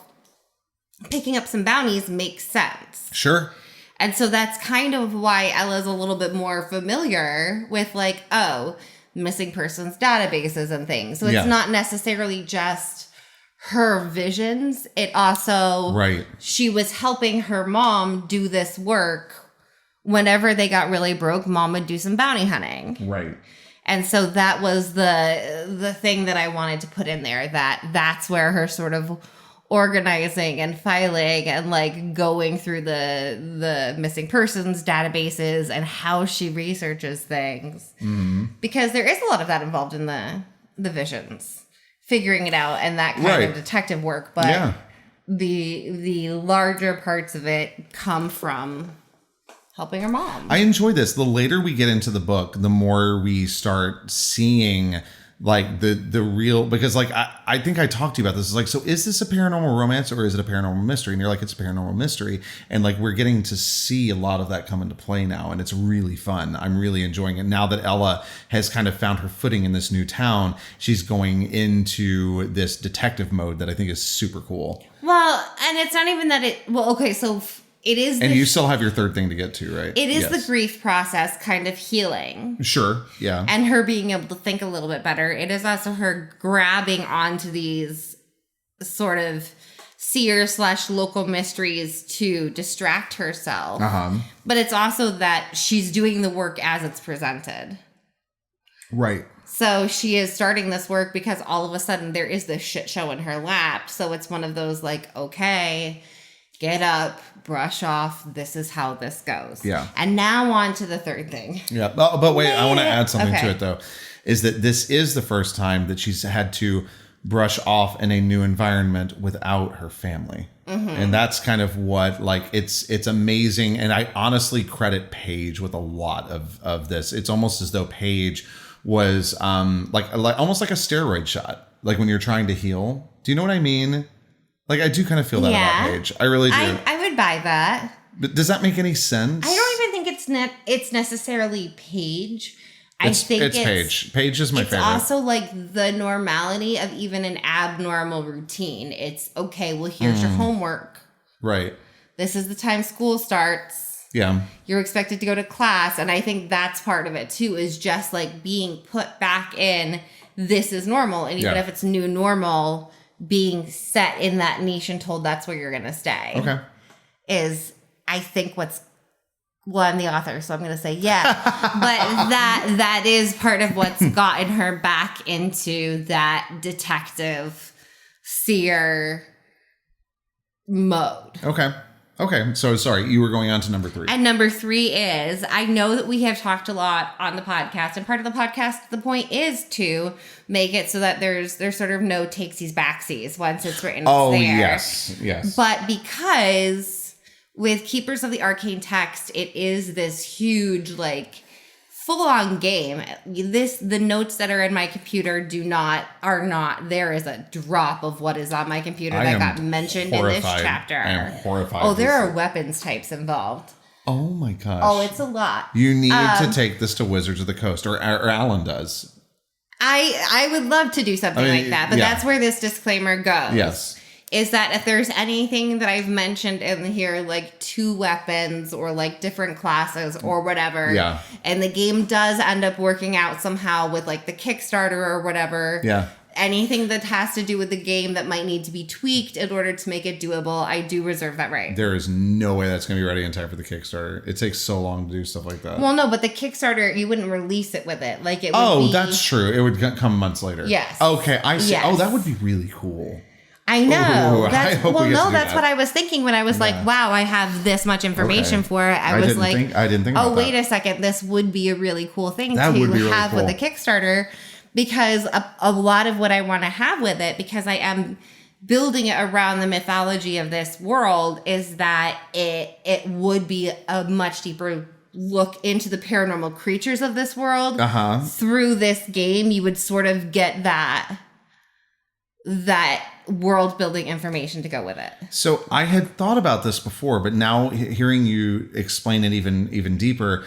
picking up some bounties makes sense. Sure. And so that's kind of why Ella's a little bit more familiar with like, oh, missing persons databases and things. So it's not necessarily just her visions. It also, she was helping her mom do this work. Whenever they got really broke, mom would do some bounty hunting. Right. And so that was the thing that I wanted to put in there, that's where her sort of organizing and filing and like going through the missing persons databases and how she researches things. Because there is a lot of that involved in the visions, figuring it out and that kind of detective work. But the larger parts of it come from helping her mom. I enjoy this. The later we get into the book, the more we start seeing like the real, because like I think I talked to you about this. It's like, so is this a paranormal romance or is it a paranormal mystery? And you're like, it's a paranormal mystery. And like we're getting to see a lot of that come into play now, and it's really fun. I'm really enjoying it now that Ella has kind of found her footing in this new town. She's going into this detective mode that I think is super cool. Well, and it's not even that so it is. And you still have your third thing to get to, right? It is the grief process kind of healing. Sure, yeah. And her being able to think a little bit better. It is also her grabbing onto these sort of seer/local mysteries to distract herself. But it's also that she's doing the work as it's presented. Right. So she is starting this work because all of a sudden there is this shit show in her lap. So it's one of those like, okay, get up, brush off. This is how this goes. Yeah. And now on to the third thing. Yeah. But wait, I want to add something to it though. Is that this is the first time that she's had to brush off in a new environment without her family. And that's kind of what, like, it's amazing. And I honestly credit Paige with a lot of this. It's almost as though Paige was like almost like a steroid shot. Like when you're trying to heal. Do you know what I mean? Like, I do kind of feel that about Paige. I really do. I would buy that. But does that make any sense? I don't even think it's necessarily Paige. I think it's Paige. Paige is my favorite. It's also like the normality of even an abnormal routine. It's, okay, well, here's your homework. Right. This is the time school starts. Yeah. You're expected to go to class. And I think that's part of it, too, is just like being put back in, this is normal. And even if it's new normal, being set in that niche and told that's where you're going to stay. Okay. Is, I think, I'm the author, so I'm going to say but that is part of what's gotten her back into that detective seer mode. Okay. So sorry, you were going on to number 3. And number 3 is, I know that we have talked a lot on the podcast, and part of the podcast, the point is to make it so that there's sort of no takesies backsies once it's written. Oh, it's there. yes. But because with Keepers of the Arcane Text, it is this huge, like, full-on game. The notes that are in my computer are not. There is a drop of what is on my computer that got mentioned in this chapter. I am horrified. Oh, there are weapons types involved. Oh my gosh. Oh, it's a lot. You need to take this to Wizards of the Coast, or Alan does. I would love to do something like that, but that's where this disclaimer goes. Yes. Is that if there's anything that I've mentioned in here, like 2 weapons or like different classes or whatever, and the game does end up working out somehow with like the Kickstarter or whatever, anything that has to do with the game that might need to be tweaked in order to make it doable, I do reserve that right. There is no way that's going to be ready in time for the Kickstarter. It takes so long to do stuff like that. Well, no, but the Kickstarter, you wouldn't release it with it. Like it would be... that's true. It would come months later. Yes. Okay, I see. Yes. Oh, that would be really cool. I know. That's what I was thinking when I was like, wow, I have this much information for it. I was like, I didn't think about that. Wait a second. This would be a really cool thing to have with the Kickstarter, because a lot of what I want to have with it, because I am building it around the mythology of this world, is that it would be a much deeper look into the paranormal creatures of this world. Through this game, you would sort of get that world building information to go with it. So I had thought about this before, but now hearing you explain it even deeper,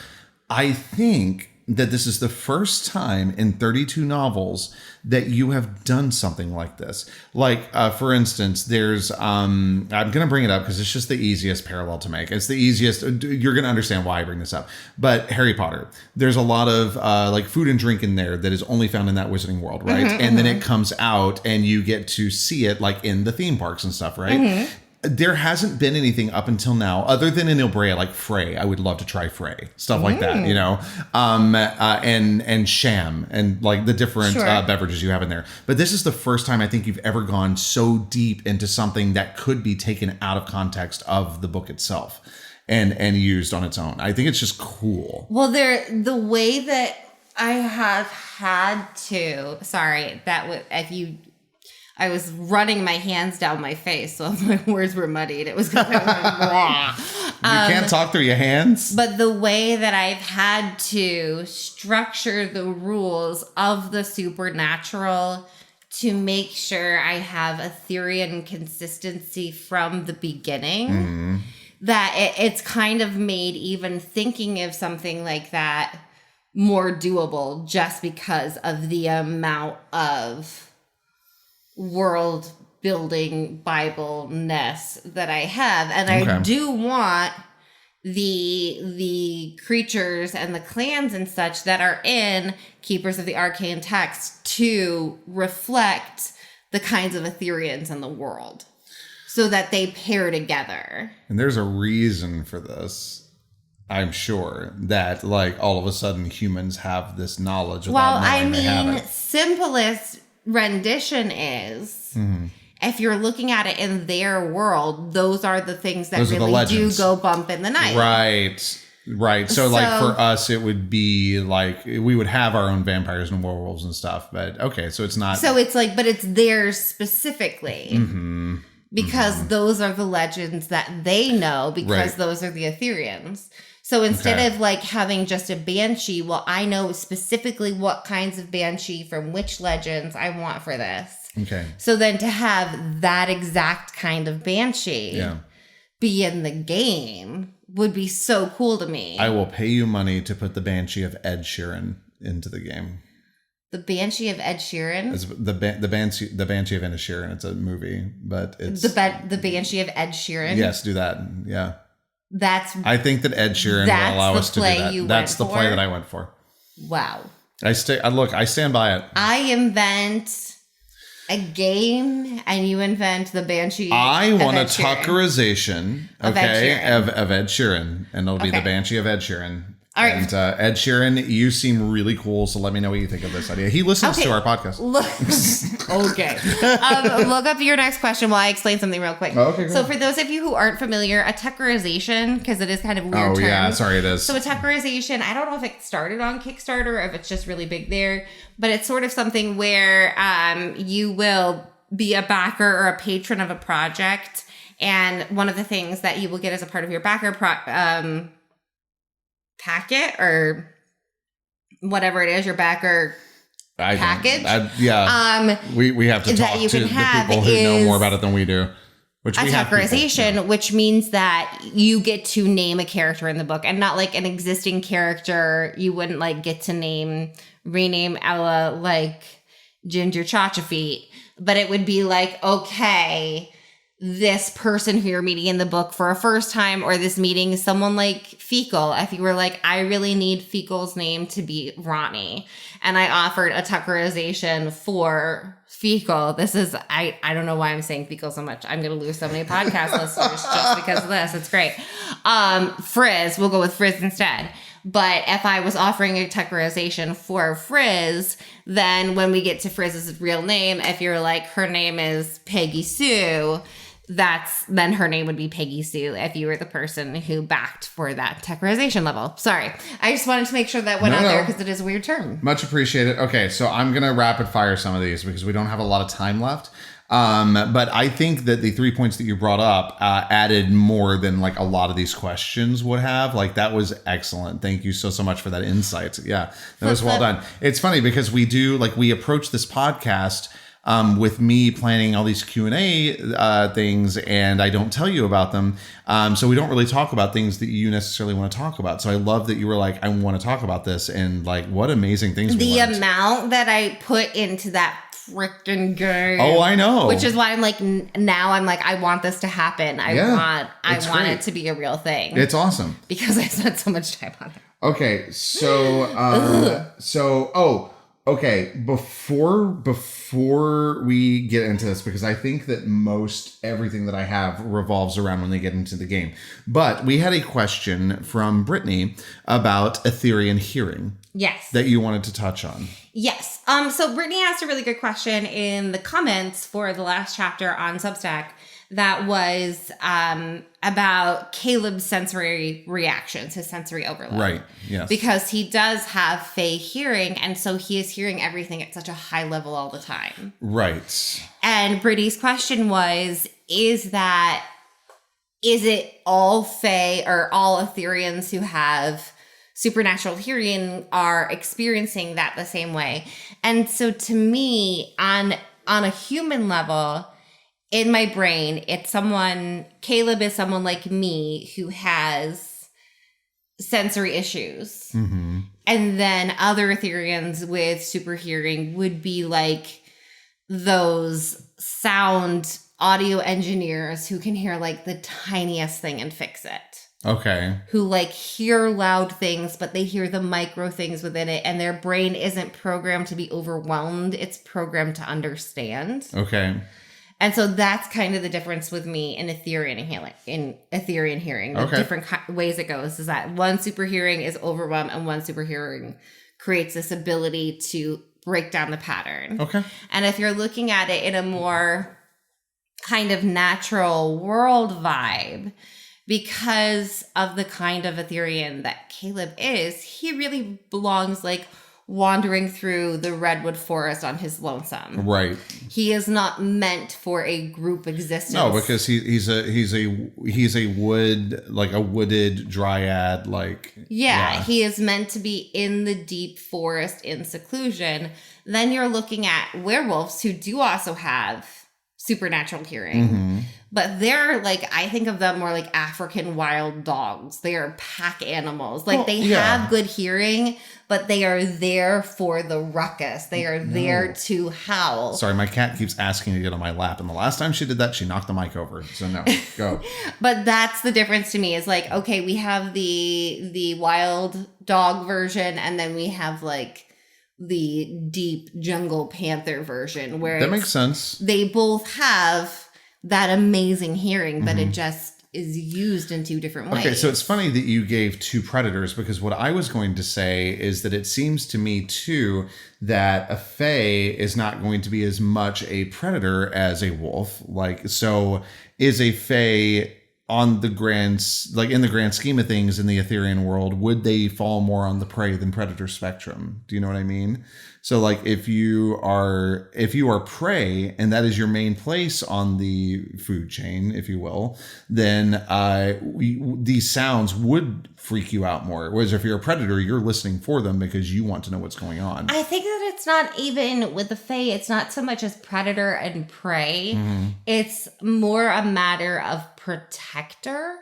I think that this is the first time in 32 novels that you have done something like this. Like, for instance, there's, I'm going to bring it up because it's just the easiest parallel to make. It's the easiest. You're going to understand why I bring this up. But Harry Potter, there's a lot of like food and drink in there that is only found in that wizarding world, right? And then it comes out and you get to see it like in the theme parks and stuff, right? There hasn't been anything up until now other than in Ilbrea, like Frey. I would love to try Frey, stuff like that, you know, and Sham and like the different beverages you have in there. But this is the first time I think you've ever gone so deep into something that could be taken out of context of the book itself and used on its own. I think it's just cool. Well, the way that I have had to, I was running my hands down my face, so my words were muddied. It was kind of raw. You can't talk through your hands? But the way that I've had to structure the rules of the supernatural to make sure I have a theory and consistency from the beginning, that it's kind of made even thinking of something like that more doable, just because of the amount of world building Bible-ness that I have. And I do want the creatures and the clans and such that are in Keepers of the Arcane Text to reflect the kinds of Ethereans in the world, so that they pair together. And there's a reason for this. I'm sure that like all of a sudden humans have this knowledge. Simplest rendition is, if you're looking at it in their world, those are the things that really do go bump in the night. Right. So like for us, it would be like we would have our own vampires and werewolves and stuff. But okay, so it's not. So it's like, but it's theirs specifically. Because those are the legends that they know, because those are the Ethereans. So instead of like having just a banshee, well, I know specifically what kinds of banshee from which legends I want for this. Okay. So then to have that exact kind of banshee be in the game would be so cool to me. I will pay you money to put the banshee of Ed Sheeran into the game. The Banshee of Ed Sheeran? It's the Banshee of Ed Sheeran. It's a movie, but it's the Banshee of Ed Sheeran. Yes, do that. Yeah. I think that Ed Sheeran will allow us to do that. That's the play that I went for. Wow. I stand by it. I invent a game and you invent the Banshee. I want a Tuckerization, of Ed Sheeran, and it'll be the Banshee of Ed Sheeran. All right. And Ed Sheeran, you seem really cool, so let me know what you think of this idea. He listens to our podcast. Okay. Look up your next question while I explain something real quick. Okay, so for those of you who aren't familiar, a Tuckerization, because it is kind of a weird term. Yeah, sorry, it is. So a Tuckerization, I don't know if it started on Kickstarter or if it's just really big there, but it's sort of something where you will be a backer or a patron of a project, and one of the things that you will get as a part of your backer packet or whatever it is, your backer package. We have to talk to the people who know more about it than we do. Which we have Tuckerization, which means that you get to name a character in the book, and not like an existing character. You wouldn't like get to rename Ella like Ginger Cha-Cha Feet, but it would be like, okay, this person who you're meeting in the book for a first time, or this meeting is someone like Fecal. If you were like, I really need Fecal's name to be Ronnie, and I offered a Tuckerization for Fecal. This is, I don't know why I'm saying Fecal so much. I'm going to lose so many podcast listeners just because of this. It's great. Frizz, we'll go with Frizz instead. But if I was offering a Tuckerization for Frizz, then when we get to Frizz's real name, if you're like, her name is Peggy Sue, then her name would be Peggy Sue if you were the person who backed for that Tuckerization level. Sorry. I just wanted to make sure that went out there because it is a weird term. Much appreciated. Okay, so I'm going to rapid fire some of these because we don't have a lot of time left. But I think that the 3 points that you brought up added more than like a lot of these questions would have. Like, that was excellent. Thank you so much for that insight. Yeah, that was well done. It's funny because we approach this podcast with me planning all these Q&A things, and I don't tell you about them. So we don't really talk about things that you necessarily want to talk about. So I love that you were like, I want to talk about this, and like, what amazing things we learned. The amount that I put into that freaking game. Oh, I know. Which is why I'm like, now I'm like, I want this to happen. I want it to be a real thing. It's awesome. Because I spent so much time on it. Okay, so okay, before we get into this, because I think that most everything that I have revolves around when they get into the game. But we had a question from Brittany about Etherian hearing. Yes. That you wanted to touch on. Yes. So Brittany asked a really good question in the comments for the last chapter on Substack that was about Caleb's sensory reactions, his sensory overload. Right, yes. Because he does have Fey hearing, and so he is hearing everything at such a high level all the time. Right. And Brittany's question was, is it all Fey or all Etherians who have supernatural hearing are experiencing that the same way? And so to me, on a human level, in my brain, Caleb is someone like me who has sensory issues. Mm-hmm. And then other Etherians with super hearing would be like those sound audio engineers who can hear like the tiniest thing and fix it. Okay. Who like hear loud things, but they hear the micro things within it, and their brain isn't programmed to be overwhelmed. It's programmed to understand. Okay. And so that's kind of the difference with me in Etherian hearing. The different ways it goes is that one super hearing is overwhelmed, and one super hearing creates this ability to break down the pattern. Okay. And if you're looking at it in a more kind of natural world vibe, because of the kind of Etherian that Caleb is, he really belongs like wandering through the redwood forest on his lonesome. Right. He is not meant for a group existence. No, because he's a wooded dryad, like. Yeah, he is meant to be in the deep forest in seclusion. Then you're looking at werewolves who do also have supernatural hearing. Mm-hmm. But they're like, I think of them more like African wild dogs. They are pack animals. Like they have good hearing, but they are there for the ruckus. They are there to howl. Sorry, my cat keeps asking to get on my lap. And the last time she did that, she knocked the mic over. So no, go. But that's the difference to me is like, okay, we have the wild dog version, and then we have like the deep jungle panther version where that makes sense. They both have that amazing hearing, but is used in two different ways. Okay, so it's funny that you gave two predators, because what I was going to say is that it seems to me too that a fae is not going to be as much a predator as a wolf. Like, so is a fae on the in the grand scheme of things in the Etherean world, would they fall more on the prey than predator spectrum? Do you know what I mean? So like if you are prey and that is your main place on the food chain, if you will, then these sounds would freak you out more. Whereas if you're a predator, you're listening for them because you want to know what's going on. I think that it's not even with the fae, it's not so much as predator and prey. Mm-hmm. It's more a matter of protector.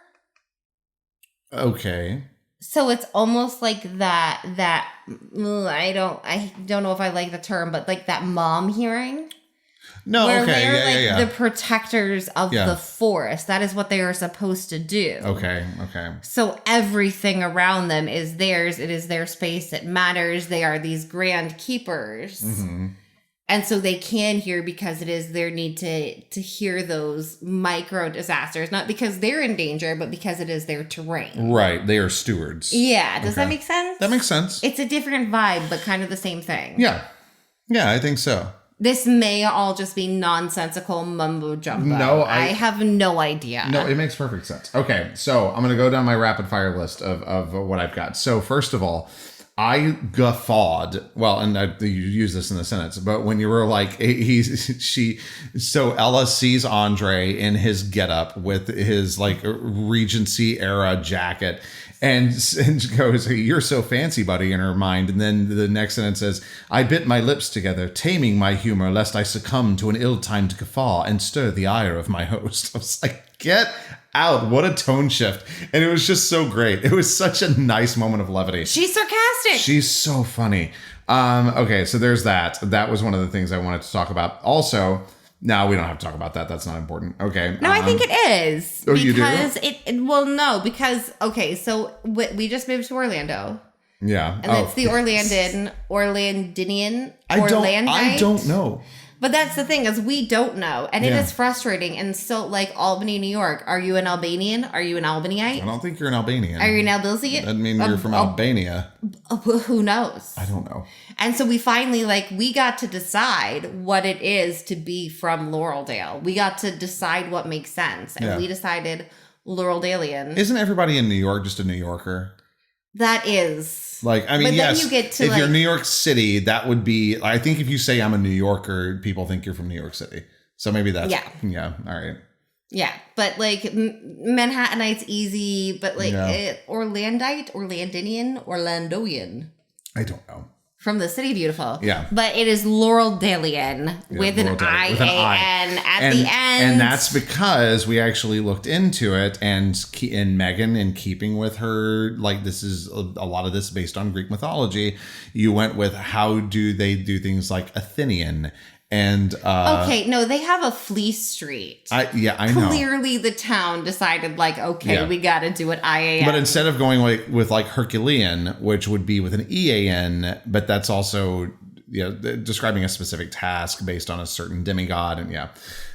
Okay. So it's almost like that I don't know if I like the term, but like that mom hearing. No, where okay, they're the protectors of the forest. That is what they are supposed to do. Okay. So everything around them is theirs. It is their space. It matters. They are these grand keepers. Mm-hmm. And so they can hear because it is their need to hear those micro disasters, not because they're in danger, but because it is their terrain. Right. They are stewards. Yeah. Does that make sense? That makes sense. It's a different vibe, but kind of the same thing. Yeah. Yeah, I think so. This may all just be nonsensical mumbo jumbo. No, I have no idea. No, it makes perfect sense. Okay. So I'm going to go down my rapid fire list of what I've got. So first of all, I guffawed. Well, and you use this in the sentence, but when you were like, so Ella sees Andre in his getup with his like Regency era jacket and goes, "Hey, you're so fancy, buddy," in her mind. And then the next sentence says, "I bit my lips together, taming my humor, lest I succumb to an ill-timed guffaw and stir the ire of my host." I was like, get out. What a tone shift. And it was just so great. It was such a nice moment of levity. She's sarcastic. She's so funny. Okay, so there's that. That was one of the things I wanted to talk about. Also, no, we don't have to talk about that. That's not important. Okay. No, I think it is. Oh, you do? Because, okay, so we just moved to Orlando. Yeah. And it's the Orlandinian. I don't know. But that's the thing, is we don't know. And it is frustrating. And so, like, Albany, New York, are you an Albanian? Are you an Albanyite? I don't think you're an Albanian. Are you an Albanian? I mean, you're from Albania. Who knows? I don't know. And so we finally, we got to decide what it is to be from Laureldale. We got to decide what makes sense. And we decided Laureldalian. Isn't everybody in New York just a New Yorker? That is. Like, I mean, but yes, then you get to if you're New York City, that would be, I think if you say I'm a New Yorker, people think you're from New York City. So maybe that's, yeah, all right. Yeah, but Manhattanite's easy, but Orlandite, Orlandoian. I don't know. From the city beautiful. Yeah. But it is Laureldalian with an I-A-N at the end. And that's because we actually looked into it, and Megan, in keeping with her, this is a lot of this based on Greek mythology, you went with how do they do things like Athenian. And okay, no, they have a Fleece Street. I know. Clearly, the town decided we got to do it IAN. But instead of going with Herculean, which would be with an EAN, but that's also describing a specific task based on a certain demigod, and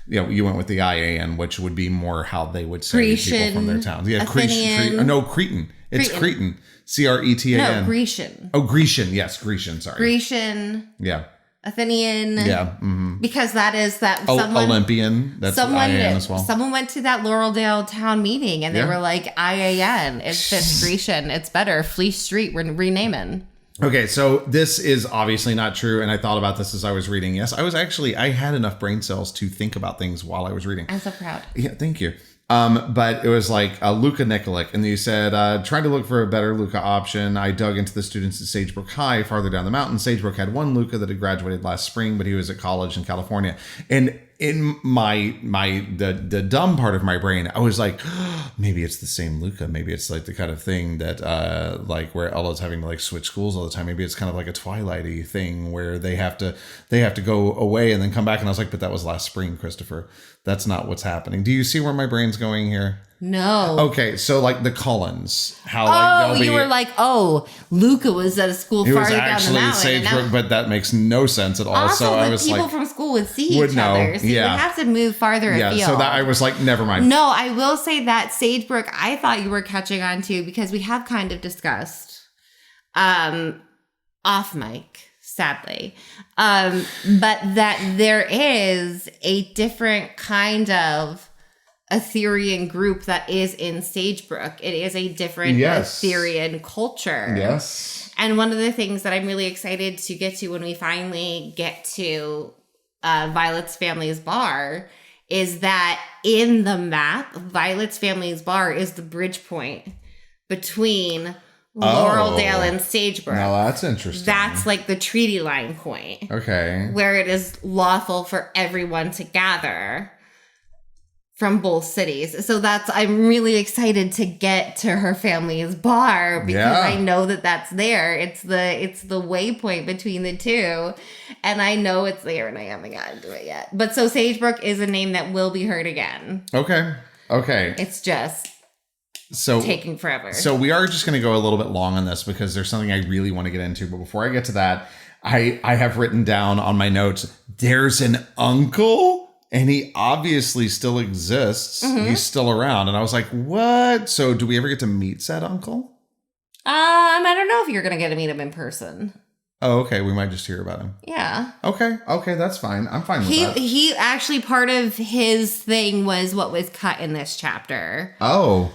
you went with the IAN, which would be more how they would say Grecian, people from their towns. Yeah, Athenian, Cretan. It's Cretan. Cretan. No, Grecian. Oh, Grecian. Yes, Grecian. Sorry. Grecian. Yeah. Athenian. Yeah. Mm-hmm. Because that is that Olympian. That's IAN as well. Someone went to that Laureldale town meeting and they were like, IAN. It's just Grecian. It's better. Fleece Street. We're renaming. Okay, so this is obviously not true, and I thought about this as I was reading. Yes, I had enough brain cells to think about things while I was reading. I'm so proud. Yeah, thank you. But it was like Luca Nikolic, and you said, trying to look for a better Luca option. I dug into the students at Sagebrook High farther down the mountain. Sagebrook had one Luca that had graduated last spring, but he was at college in California. And in the dumb part of my brain, I was like, maybe it's the same Luca. Maybe it's the kind of thing that where Ella's having to switch schools all the time. Maybe it's kind of like a Twilight-y thing where they have to go away and then come back. And I was like, but that was last spring, Christopher. That's not what's happening. Do you see where my brain's going here? No. Okay, so the Cullens, how you were Luca was at a school farther down the mountain. He was actually Sagebrook, but that makes no sense at all. Also, so I was people from school people would see Would each know, other. So you would have to move farther afield. So that I was like, never mind. No, I will say that Sagebrook, I thought you were catching on to, because we have kind of discussed off mic, sadly, but that there is a different kind of Etherean group that is in Sagebrook. It is a different Etherean culture. Yes. And one of the things that I'm really excited to get to when we finally get to Violet's Family's Bar is that in the map, Violet's Family's Bar is the bridge point between Laureldale and Sagebrook. Now that's interesting. That's like the treaty line point. Okay. Where it is lawful for everyone to gather from both cities. So I'm really excited to get to her family's bar, because I know that that's there. It's the waypoint between the two. And I know it's there, and I haven't gotten to it yet. But so Sagebrook is a name that will be heard again. Okay. It's just taking forever. So we are just going to go a little bit long on this, because there's something I really want to get into. But before I get to that, I have written down on my notes, there's an uncle, and he obviously still exists. Mm-hmm. He's still around. And I was like, what? So do we ever get to meet said uncle? I don't know if you're going to get to meet him in person. Oh, okay. We might just hear about him. Yeah. Okay. That's fine. I'm fine with that. He actually, part of his thing was what was cut in this chapter. Oh.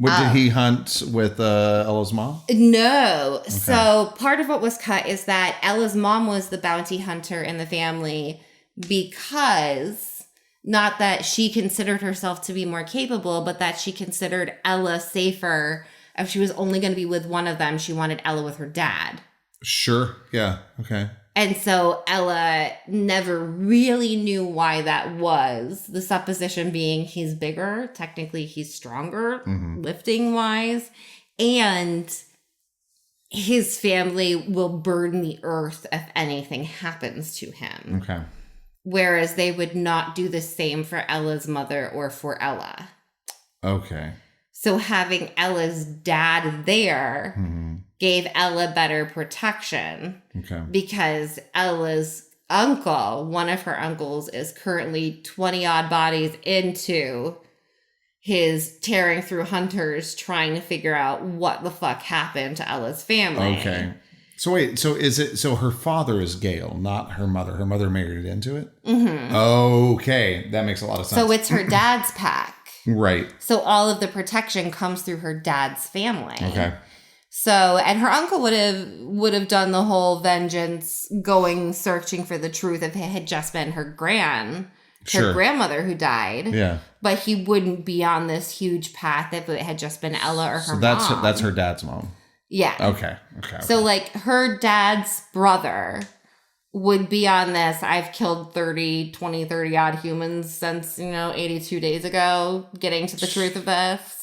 Did he hunt with Ella's mom? No. Okay. So part of what was cut is that Ella's mom was the bounty hunter in the family, because not that she considered herself to be more capable, but that she considered Ella safer. If she was only going to be with one of them, she wanted Ella with her dad. Sure. Yeah. Okay. And so Ella never really knew why that was. The supposition being he's bigger. Technically, he's stronger, lifting wise. And his family will burn the earth if anything happens to him. Okay. Whereas they would not do the same for Ella's mother or for Ella. Okay. So having Ella's dad there gave Ella better protection. Okay. Because Ella's uncle, one of her uncles, is currently 20 odd bodies into his tearing through hunters trying to figure out what the fuck happened to Ella's family. Okay. So wait, so her father is Gale, not her mother. Her mother married into it? Mm-hmm. Okay. That makes a lot of sense. So it's her dad's pack. Right. So all of the protection comes through her dad's family. Okay. So, and her uncle would have done the whole vengeance, going searching for the truth if it had just been her grandmother who died. Yeah. But he wouldn't be on this huge path if it had just been Ella or her mom. So that's her dad's mom. Yeah. Okay. So like her dad's brother would be on this. I've killed 30 odd humans since, 82 days ago, getting to the truth of this.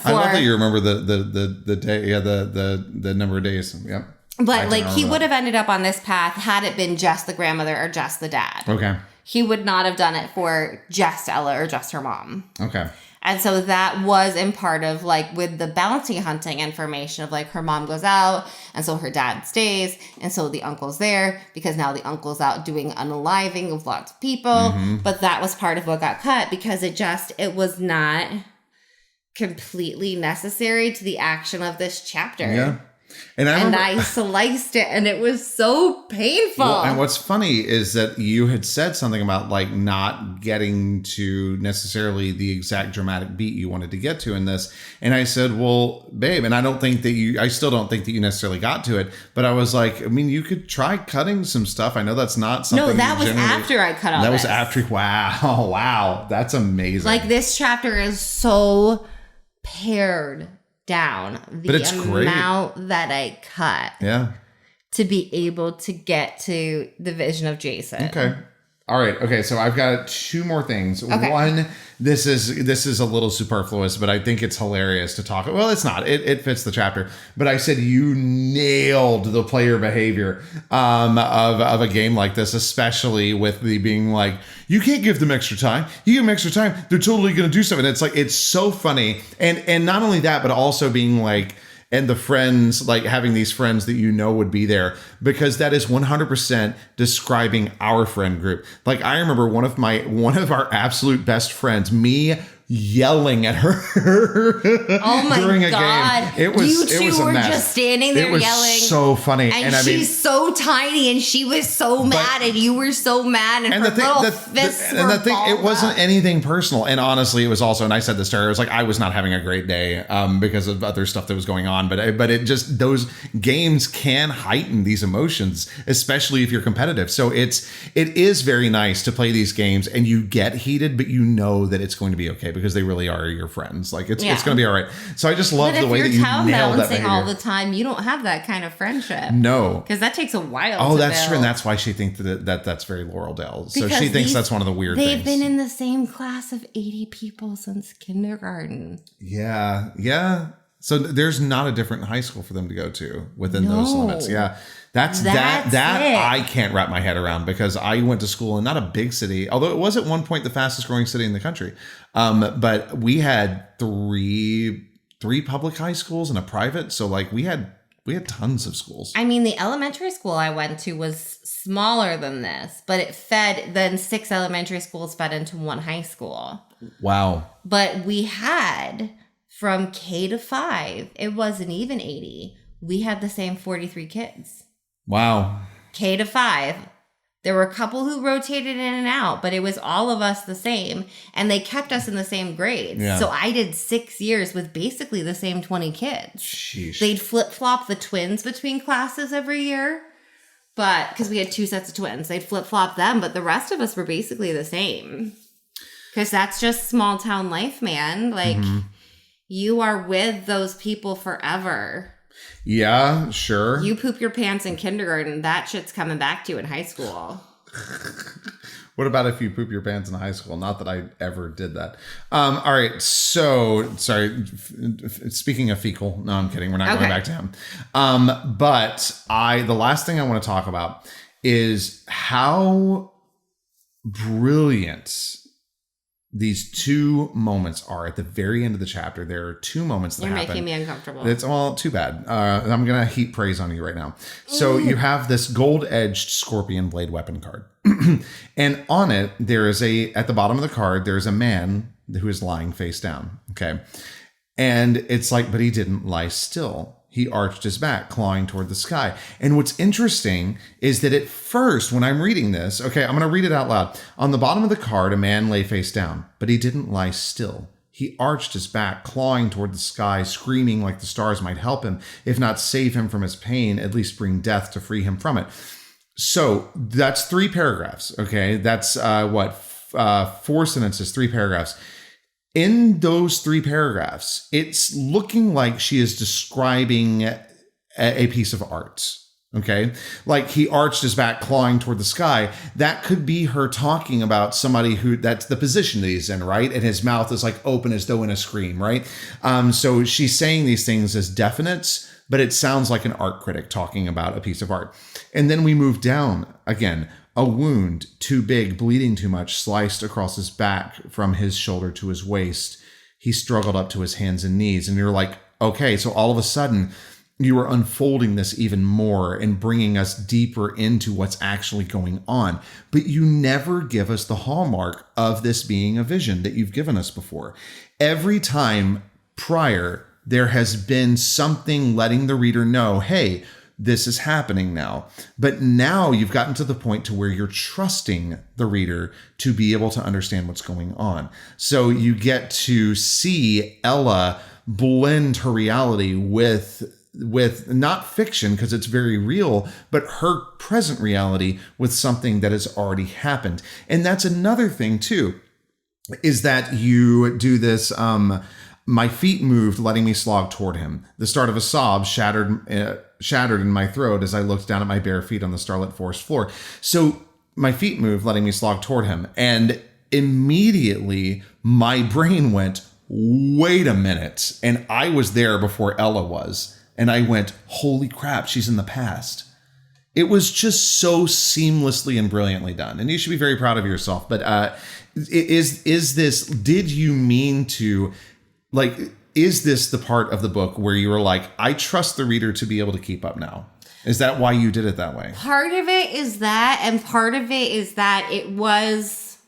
I love that you remember the day, the number of days. Yep. But like he would have ended up on this path had it been just the grandmother or just the dad. Okay. He would not have done it for just Ella or just her mom. Okay. And so that was in part of like with the bounty hunting information of like her mom goes out and so her dad stays and so the uncle's there because now the uncle's out doing unaliving of lots of people. Mm-hmm. But that was part of what got cut because it was not completely necessary to the action of this chapter. Yeah. And I sliced it and it was so painful. Well, and what's funny is that you had said something about like not getting to necessarily the exact dramatic beat you wanted to get to in this. And I said, well, babe, and I still don't think that you necessarily got to it. But I was like, I mean, you could try cutting some stuff. I know that's not something. No, that was after I cut all this. That was after. Wow. That's amazing. Like this chapter is so pared down the amount that I cut to be able to get to the vision of Jason. Okay. All right. Okay. So I've got two more things. Okay. One, this is a little superfluous, but I think it's hilarious to talk. Well, it's not. It fits the chapter. But I said you nailed the player behavior of a game like this, especially with the being like, you can't give them extra time. You give them extra time, they're totally going to do something. It's like it's so funny, and not only that, but also being like. and the friends, like having these friends that you know would be there, because that is 100% describing our friend group. Like I remember one of our absolute best friends, me yelling at her oh my during a God. game. It was a mess. Just standing there it was yelling. So funny. And she's so tiny and she was so mad and you were so mad and her little fists were it wasn't up. anything personal. And honestly, it was also, and I said this to her, it was like I was not having a great day because of other stuff that was going on. But it just, those games can heighten these emotions, especially if you're competitive. So it is very nice to play these games and you get heated, but you know that it's going to be okay, because they really are your friends. Like it's going to be all right. So I just love the way that you nailed that behavior. All the time, you don't have that kind of friendship. No, because that takes a while. Oh, that's true, and that's why she thinks that's very Laurel Dale. So she thinks that's one of the weird things. They've been in the same class of 80 people since kindergarten. Yeah. So there's not a different high school for them to go to within those limits. Yeah. That's that I can't wrap my head around, because I went to school in not a big city, although it was at one point the fastest growing city in the country. But we had three public high schools and a private. So like we had tons of schools. I mean, the elementary school I went to was smaller than this, but then 6 elementary schools fed into one high school. Wow. But we had from K to 5, it wasn't even 80. We had the same 43 kids. Wow. K to 5. There were a couple who rotated in and out, but it was all of us the same. And they kept us in the same grades. Yeah. So I did 6 years with basically the same 20 kids. Sheesh. They'd flip-flop the twins between classes every year. But because we had 2 sets of twins, they'd flip-flop them. But the rest of us were basically the same. Because that's just small town life, man. Like, you are with those people forever. Yeah, sure. You poop your pants in kindergarten, that shit's coming back to you in high school. What about if you poop your pants in high school? Not that I ever did that. All right. So, sorry. Speaking of fecal, no, I'm kidding. We're not going back to him. But the last thing I want to talk about is how brilliant these 2 moments are at the very end of the chapter. There are 2 moments that happen. You're making me uncomfortable. It's all too bad. I'm going to heap praise on you right now. So you have this gold-edged scorpion blade weapon card. And on it, there is at the bottom of the card, there's a man who is lying face down. Okay. And it's like, but he didn't lie still. He arched his back, clawing toward the sky. And what's interesting is that at first, when I'm reading this, okay, I'm going to read it out loud. On the bottom of the card, a man lay face down, but he didn't lie still. He arched his back, clawing toward the sky, screaming like the stars might help him, if not save him from his pain, at least bring death to free him from it. So that's 3 paragraphs, okay? That's 4 sentences, 3 paragraphs. In those 3 paragraphs, it's looking like she is describing a piece of art. Okay. Like he arched his back, clawing toward the sky. That could be her talking about somebody that's the position that he's in, right? And his mouth is like open as though in a scream, right? So she's saying these things as definites, but it sounds like an art critic talking about a piece of art. And then we move down again. A wound, too big, bleeding too much, sliced across his back from his shoulder to his waist. He struggled up to his hands and knees. And you're like, okay, so all of a sudden you are unfolding this even more and bringing us deeper into what's actually going on. But you never give us the hallmark of this being a vision that you've given us before. Every time prior, there has been something letting the reader know, hey, this is happening now. But now you've gotten to the point to where you're trusting the reader to be able to understand what's going on. So you get to see Ella blend her reality with not fiction, because it's very real, but her present reality with something that has already happened. And that's another thing too, is that you do this, my feet moved, letting me slog toward him. The start of a sob shattered in my throat as I looked down at my bare feet on the starlit forest floor. So my feet moved, letting me slog toward him. And immediately my brain went, wait a minute. And I was there before Ella was. And I went, holy crap, she's in the past. It was just so seamlessly and brilliantly done. And you should be very proud of yourself. But did you mean to, like, is this the part of the book where you were like, I trust the reader to be able to keep up now? Is that why you did it that way? Part of it is that, and part of it is that it was...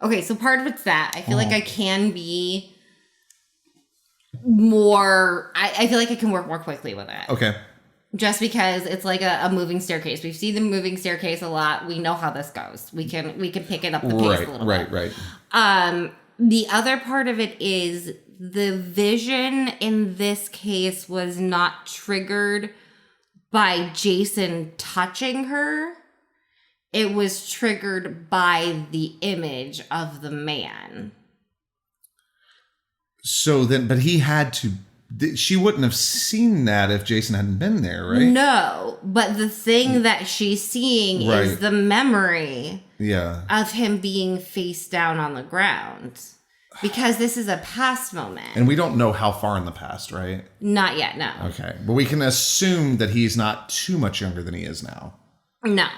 Okay, so part of it's that. I feel like I can be more... I feel like I can work more quickly with it. Okay. Just because it's like a moving staircase. We've seen the moving staircase a lot. We know how this goes. We can pick it up the pace a little bit. Right. The other part of it is the vision in this case was not triggered by Jason touching her. It was triggered by the image of the man. So then, but he had to, she wouldn't have seen that if Jason hadn't been there, right? No, but the thing that she's seeing is the memory of him being face down on the ground. Because this is a past moment. And we don't know how far in the past, right? Not yet, no. Okay. But we can assume that he's not too much younger than he is now. No.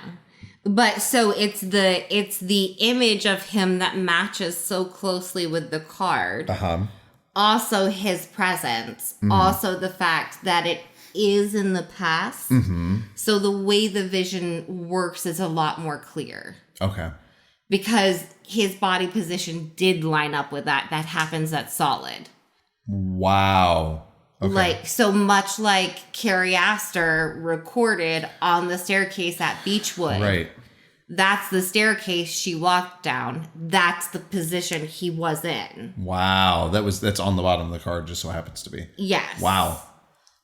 But so it's the image of him that matches so closely with the card. Uh-huh. Also his presence. Mm-hmm. Also the fact that it is in the past. Mm-hmm. So the way the vision works is a lot more clear. Okay. Because his body position did line up with that. That happens, that's solid. Wow. Okay. Like, so much like Carrie Astor recorded on the staircase at Beechwood. Right. That's the staircase she walked down. That's the position he was in. Wow. That's on the bottom of the card, just so happens to be. Yes. Wow.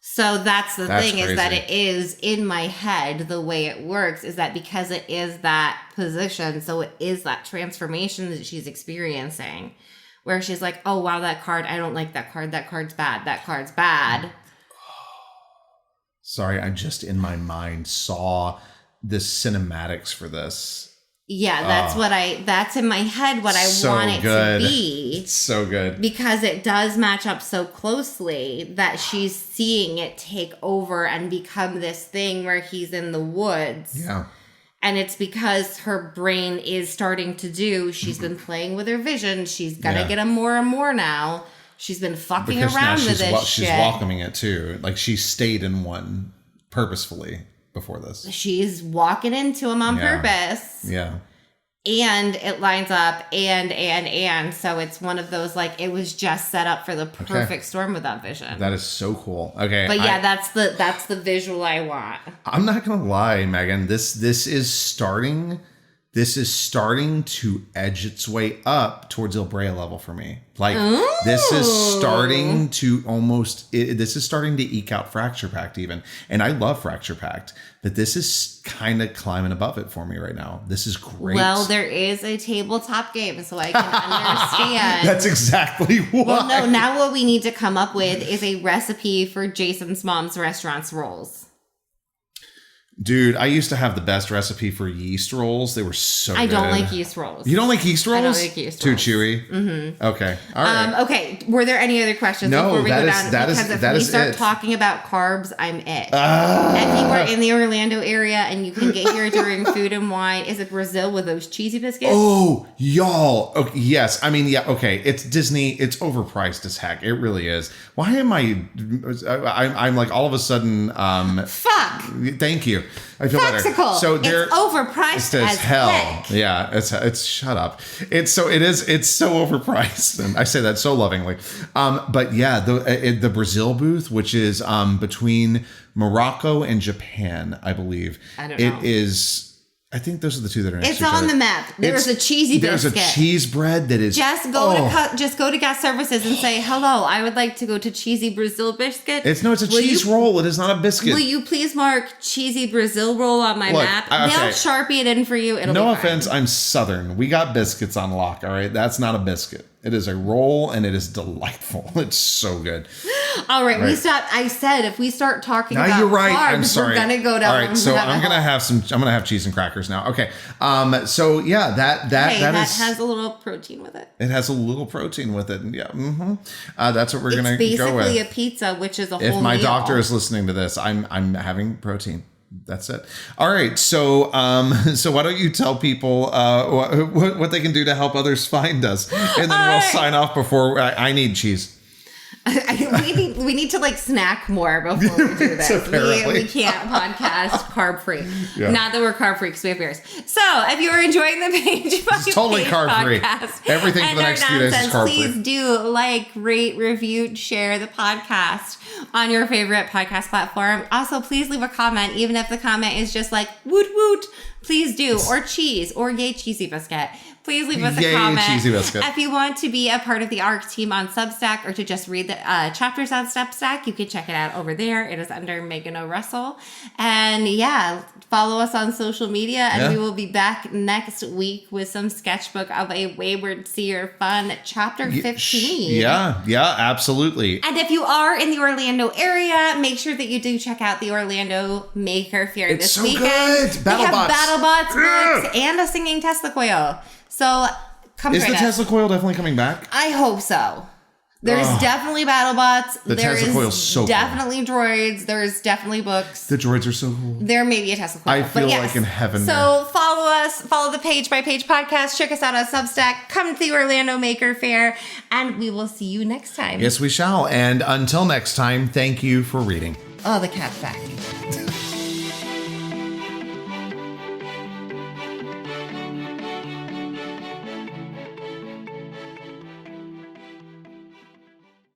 So that's the thing crazy. Is that it is in my head, the way it works is that because it is that position, so it is that transformation that she's experiencing where she's like, oh, wow, that card, I don't like that card. That card's bad. That card's bad. Sorry, I just in my mind saw the cinematics for this. Yeah, that's in my head what I want it to be. It's so good. Because it does match up so closely that she's seeing it take over and become this thing where he's in the woods. Yeah. And it's because her brain is starting to she's been playing with her vision. She's gonna get them more and more now. She's been fucking around with this shit. She's welcoming it too. Like she stayed in one purposefully before this. She's walking into him on purpose. Yeah. And it lines up and so it's one of those like it was just set up for the perfect storm with that vision. That is so cool. Okay. But yeah, that's the visual I want. I'm not gonna lie, Megan. This is starting to edge its way up towards Il Brea level for me. Like this is starting to eke out Fracture Pact even. And I love Fracture Pact, but this is kind of climbing above it for me right now. This is great. Well, there is a tabletop game, so I can understand. That's exactly why. Well, no, now what we need to come up with is a recipe for Jason's mom's restaurant's rolls. Dude, I used to have the best recipe for yeast rolls. They were so good. I don't like yeast rolls. You don't like yeast rolls? I don't like yeast rolls. Too chewy? Mm-hmm. Okay. All right. Okay. Were there any other questions before we go down? Because if we start talking about carbs, I'm it. If you are in the Orlando area and you can get here during Food and Wine, is it Brazil with those cheesy biscuits? Oh, y'all. Okay, yes. I mean, yeah, okay. It's Disney. It's overpriced as heck. It really is. Why am I'm like all of a sudden... Fuck. Thank you. I feel Faxical. better. So it's overpriced as hell. Heck. Yeah, it's shut up. It's so overpriced, and I say that so lovingly. But yeah, the Brazil booth, which is between Morocco and Japan, I believe. I don't know. It is. I think those are the two that are next It's to each on other. the map. There's a cheesy biscuit. There's a cheese bread that is... Just go to guest services and say, hello, I would like to go to cheesy Brazil biscuit. It's a cheese roll. It is not a biscuit. Will you please mark cheesy Brazil roll on my map? They'll Sharpie it in for you. It'll be fine. No offense, I'm Southern. We got biscuits on lock, all right? That's not a biscuit. It is a roll, and it is delightful. It's so good. All right, we stop. I said if we start talking about you're right. carbs, I'm sorry. we're gonna go down. All right, so I'm gonna have cheese and crackers now. Okay. So yeah, that has a little protein with it. It has a little protein with it, and yeah. Mm-hmm. That's what we're gonna go with. It's basically a pizza, which is a whole meal. If my doctor is listening to this, I'm having protein. That's it. All right. So, so why don't you tell people what they can do to help others find us, and then we'll sign off before I need cheese. We need to like snack more before we do this. We can't podcast carb free. Yeah. Not that we're carb freaks, we have beers. So if you are enjoying the page by it's totally page carb free. Everything for the next few days is carb free. Please do like, rate, review, share the podcast on your favorite podcast platform. Also, please leave a comment, even if the comment is just like woot woot. Please do, or cheese, or yay cheesy biscuit. Please leave us a comment. Cheesy biscuit. If you want to be a part of the ARC team on Substack or to just read the chapters on Substack, you can check it out over there. It is under Megan O'Russell. And yeah, follow us on social media, and we will be back next week with some Sketchbook of a Wayward Seer fun chapter 15. Yeah, absolutely. And if you are in the Orlando area, make sure that you do check out the Orlando Maker Fair this weekend. It's so good. BattleBots books and a singing Tesla coil. So come Is the Tesla coil definitely coming back? I hope so. There's definitely BattleBots. The Tesla coil is so definitely cool. Droids. There's definitely books. The droids are so cool. There may be a Tesla coil. I feel like in heaven. So follow us. Follow the Page by Page podcast. Check us out on Substack. Come to the Orlando Maker Fair. And we will see you next time. Yes, we shall. And until next time, thank you for reading. Oh, the cat fact.